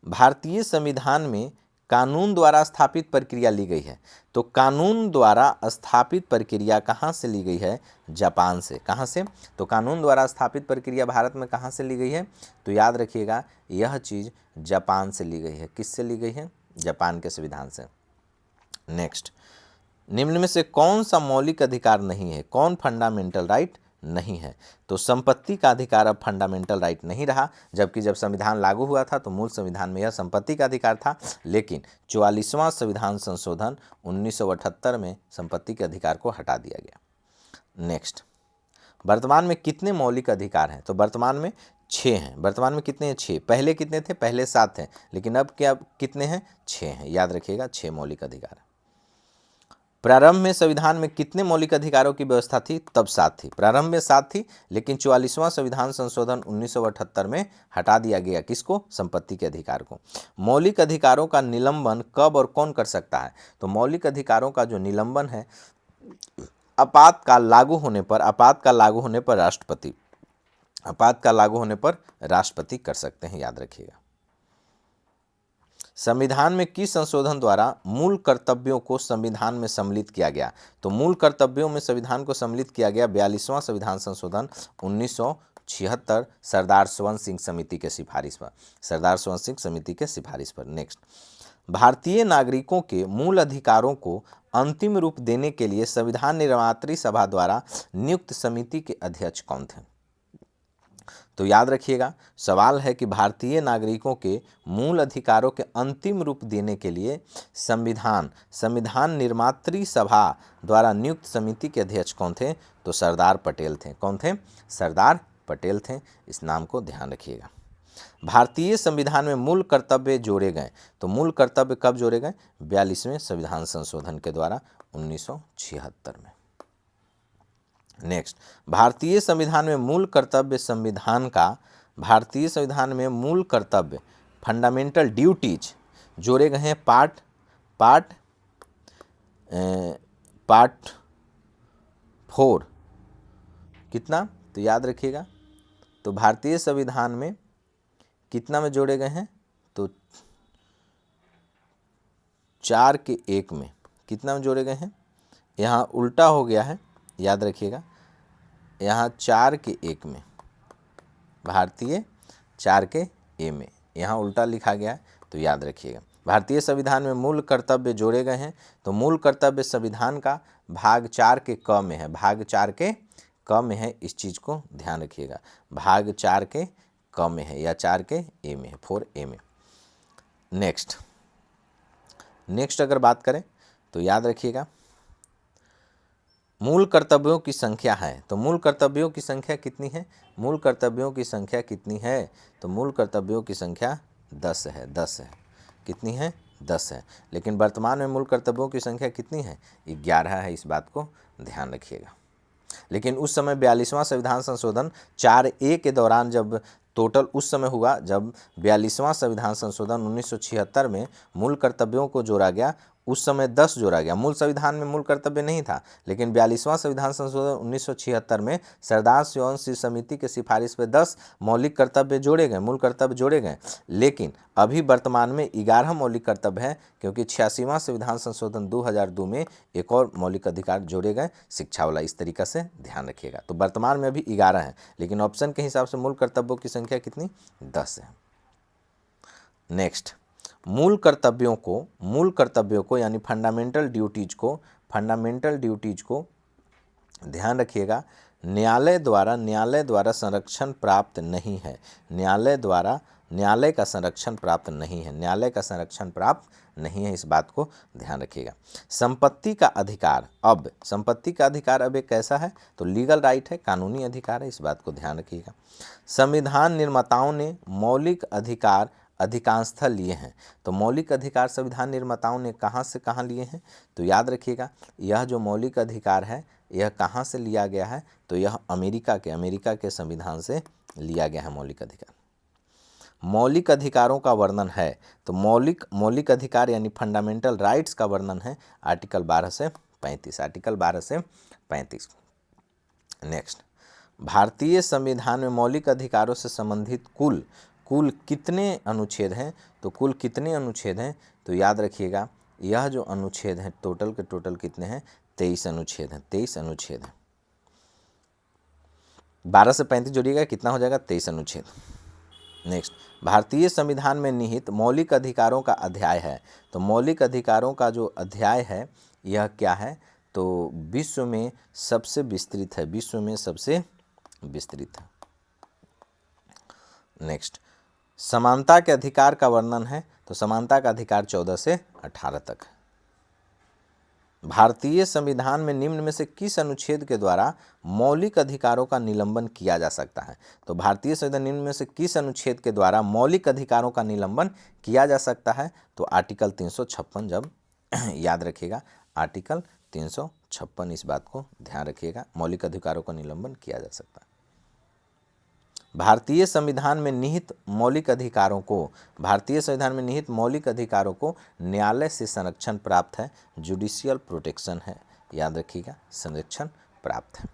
भारतीय संविधान में कानून द्वारा स्थापित प्रक्रिया ली गई है। तो कानून द्वारा स्थापित प्रक्रिया कहाँ से ली गई है? जापान से। कहाँ से? तो कानून द्वारा स्थापित प्रक्रिया भारत में कहाँ से ली गई है? तो याद रखिएगा, यह चीज़ जापान से ली गई है। किससे ली गई है? जापान के संविधान से। नेक्स्ट, निम्न में से कौन सा मौलिक अधिकार नहीं है? कौन फंडामेंटल राइट नहीं है? तो संपत्ति का अधिकार अब फंडामेंटल राइट नहीं रहा, जबकि जब संविधान लागू हुआ था तो मूल संविधान में यह संपत्ति का अधिकार था, लेकिन 44वां संविधान संशोधन 1978 में संपत्ति के अधिकार को हटा दिया गया। नेक्स्ट, वर्तमान में कितने मौलिक अधिकार हैं? तो वर्तमान में छः हैं। वर्तमान में कितने हैं? छः। पहले कितने थे? पहले 7 हैं, लेकिन अब क्या कितने हैं? 6 हैं। याद रखिएगा, 6 मौलिक अधिकार। प्रारंभ में संविधान में कितने मौलिक अधिकारों की व्यवस्था थी? तब 7 थी। प्रारंभ में 7 थी, लेकिन 44वां संविधान संशोधन 1978 में हटा दिया गया। किसको? संपत्ति के अधिकार को। मौलिक अधिकारों का निलंबन कब और कौन कर सकता है? तो मौलिक अधिकारों का जो निलंबन है, आपातकाल लागू होने पर राष्ट्रपति, आपातकाल लागू होने पर राष्ट्रपति कर सकते हैं। याद रखिएगा। संविधान में किस संशोधन द्वारा मूल कर्तव्यों को संविधान में सम्मिलित किया गया? तो मूल कर्तव्यों में संविधान को सम्मिलित किया गया 42वां संविधान संशोधन 1976 सरदार स्वर्ण सिंह समिति के सिफारिश पर। सरदार स्वर्ण सिंह समिति के सिफारिश पर। नेक्स्ट, भारतीय नागरिकों के मूल अधिकारों को अंतिम रूप देने के लिए संविधान निर्मात्री सभा द्वारा नियुक्त समिति के अध्यक्ष कौन थे? तो याद रखिएगा, सवाल है कि भारतीय नागरिकों के मूल अधिकारों के अंतिम रूप देने के लिए संविधान निर्मात्री सभा द्वारा नियुक्त समिति के अध्यक्ष कौन थे? तो सरदार पटेल थे। कौन थे? सरदार पटेल थे। इस नाम को ध्यान रखिएगा। भारतीय संविधान में मूल कर्तव्य जोड़े गए। तो मूल कर्तव्य कब जोड़े गए? 42वें संविधान संशोधन के द्वारा 1976 में। नेक्स्ट, भारतीय संविधान में मूल कर्तव्य भारतीय संविधान में मूल कर्तव्य फंडामेंटल ड्यूटीज जोड़े गए हैं पार्ट 4। कितना? तो याद रखिएगा, तो भारतीय संविधान में कितना में जोड़े गए हैं? तो 4 के 1 में। कितना में जोड़े गए हैं? यहाँ उल्टा हो गया है, याद रखिएगा। यहाँ 4 के 1 में, भारतीय 4 के ए में, यहाँ उल्टा लिखा गया है, तो याद रखिएगा। भारतीय संविधान में मूल कर्तव्य जोड़े गए हैं। तो मूल कर्तव्य संविधान का भाग 4 के क में है। भाग 4 के क में है, इस चीज़ को ध्यान रखिएगा। भाग 4 के क में है या 4 के ए में है, 4A में। नेक्स्ट अगर बात करें तो याद रखिएगा, मूल कर्तव्यों की संख्या है। तो मूल कर्तव्यों की संख्या कितनी है? मूल कर्तव्यों की संख्या कितनी है? तो मूल कर्तव्यों की संख्या 10 है। 10 है। कितनी है? 10 है। लेकिन वर्तमान में मूल कर्तव्यों की संख्या कितनी है? 11 है। इस बात को ध्यान रखिएगा। लेकिन उस समय 42वां संविधान संशोधन 4A के दौरान जब टोटल उस समय हुआ जब 42वां संविधान संशोधन 1976 में मूल कर्तव्यों को जोड़ा गया, उस समय 10 जोड़ा गया। मूल संविधान में मूल कर्तव्य नहीं था, लेकिन 42वां संविधान संशोधन 1976 में सरदार स्वर्ण सिंह समिति के सिफारिश पर 10 मौलिक कर्तव्य जोड़े गए, मूल कर्तव्य जोड़े गए। लेकिन अभी वर्तमान में 11 मौलिक कर्तव्य है, क्योंकि 86वां संविधान संशोधन 2002 में एक और मौलिक अधिकार जोड़े गए, शिक्षा वाला। इस तरीक़ा से ध्यान रखिएगा। तो वर्तमान में अभी 11 है, लेकिन ऑप्शन के हिसाब से मूल कर्तव्यों की संख्या कितनी? 10 है। नेक्स्ट, मूल कर्तव्यों को यानी फंडामेंटल ड्यूटीज को ध्यान रखिएगा, न्यायालय द्वारा संरक्षण प्राप्त नहीं है। न्यायालय का संरक्षण प्राप्त नहीं है। न्यायालय का संरक्षण प्राप्त नहीं है, इस बात को ध्यान रखिएगा। संपत्ति का अधिकार अब एक कैसा है? तो लीगल राइट है, कानूनी अधिकार है। इस बात को ध्यान रखिएगा। संविधान निर्माताओं ने मौलिक अधिकार अधिकांशतः लिए हैं। तो मौलिक अधिकार संविधान निर्माताओं ने कहाँ से कहाँ लिए हैं? तो याद रखिएगा, यह जो मौलिक अधिकार है यह कहाँ से लिया गया है? तो यह अमेरिका के संविधान से लिया गया है मौलिक अधिकार। मौलिक अधिकारों का वर्णन है। तो मौलिक अधिकार यानी फंडामेंटल राइट्स का वर्णन है आर्टिकल 12 से 35। नेक्स्ट, भारतीय संविधान में मौलिक अधिकारों से संबंधित कुल कितने अनुच्छेद हैं? तो कुल कितने अनुच्छेद हैं? तो याद रखिएगा, यह जो अनुच्छेद हैं टोटल के टोटल कितने हैं? 23 अनुच्छेद हैं। 23 अनुच्छेद हैं। 12 से 35 जोड़िएगा, कितना हो जाएगा? 23 अनुच्छेद। नेक्स्ट, भारतीय संविधान में निहित मौलिक अधिकारों का अध्याय है। तो मौलिक अधिकारों का जो अध्याय है यह क्या है? तो विश्व में सबसे विस्तृत है। नेक्स्ट, समानता के अधिकार का वर्णन है। तो समानता का अधिकार 14 से 18 तक है। भारतीय संविधान में निम्न में से किस अनुच्छेद के द्वारा मौलिक अधिकारों का निलंबन किया जा सकता है? तो भारतीय संविधान निम्न में से किस अनुच्छेद के द्वारा मौलिक अधिकारों का निलंबन किया जा सकता है? तो आर्टिकल 356, जब याद रखिएगा आर्टिकल 356, इस बात को ध्यान रखिएगा, मौलिक अधिकारों का निलंबन किया जा सकता है। भारतीय संविधान में निहित मौलिक अधिकारों को न्यायालय से संरक्षण प्राप्त है, जुडिशियल प्रोटेक्शन है, याद रखिएगा, संरक्षण प्राप्त है।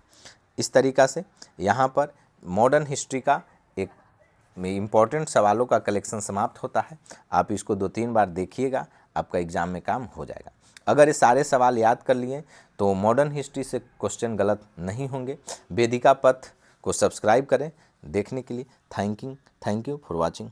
इस तरीक़ा से यहाँ पर मॉडर्न हिस्ट्री का एक इम्पॉर्टेंट सवालों का कलेक्शन समाप्त होता है। आप इसको 2-3 बार देखिएगा, आपका एग्जाम में काम हो जाएगा। अगर ये सारे सवाल याद कर लिए तो मॉडर्न हिस्ट्री से क्वेश्चन गलत नहीं होंगे। वेदिका पथ को सब्सक्राइब करें देखने के लिए। Thank you for watching.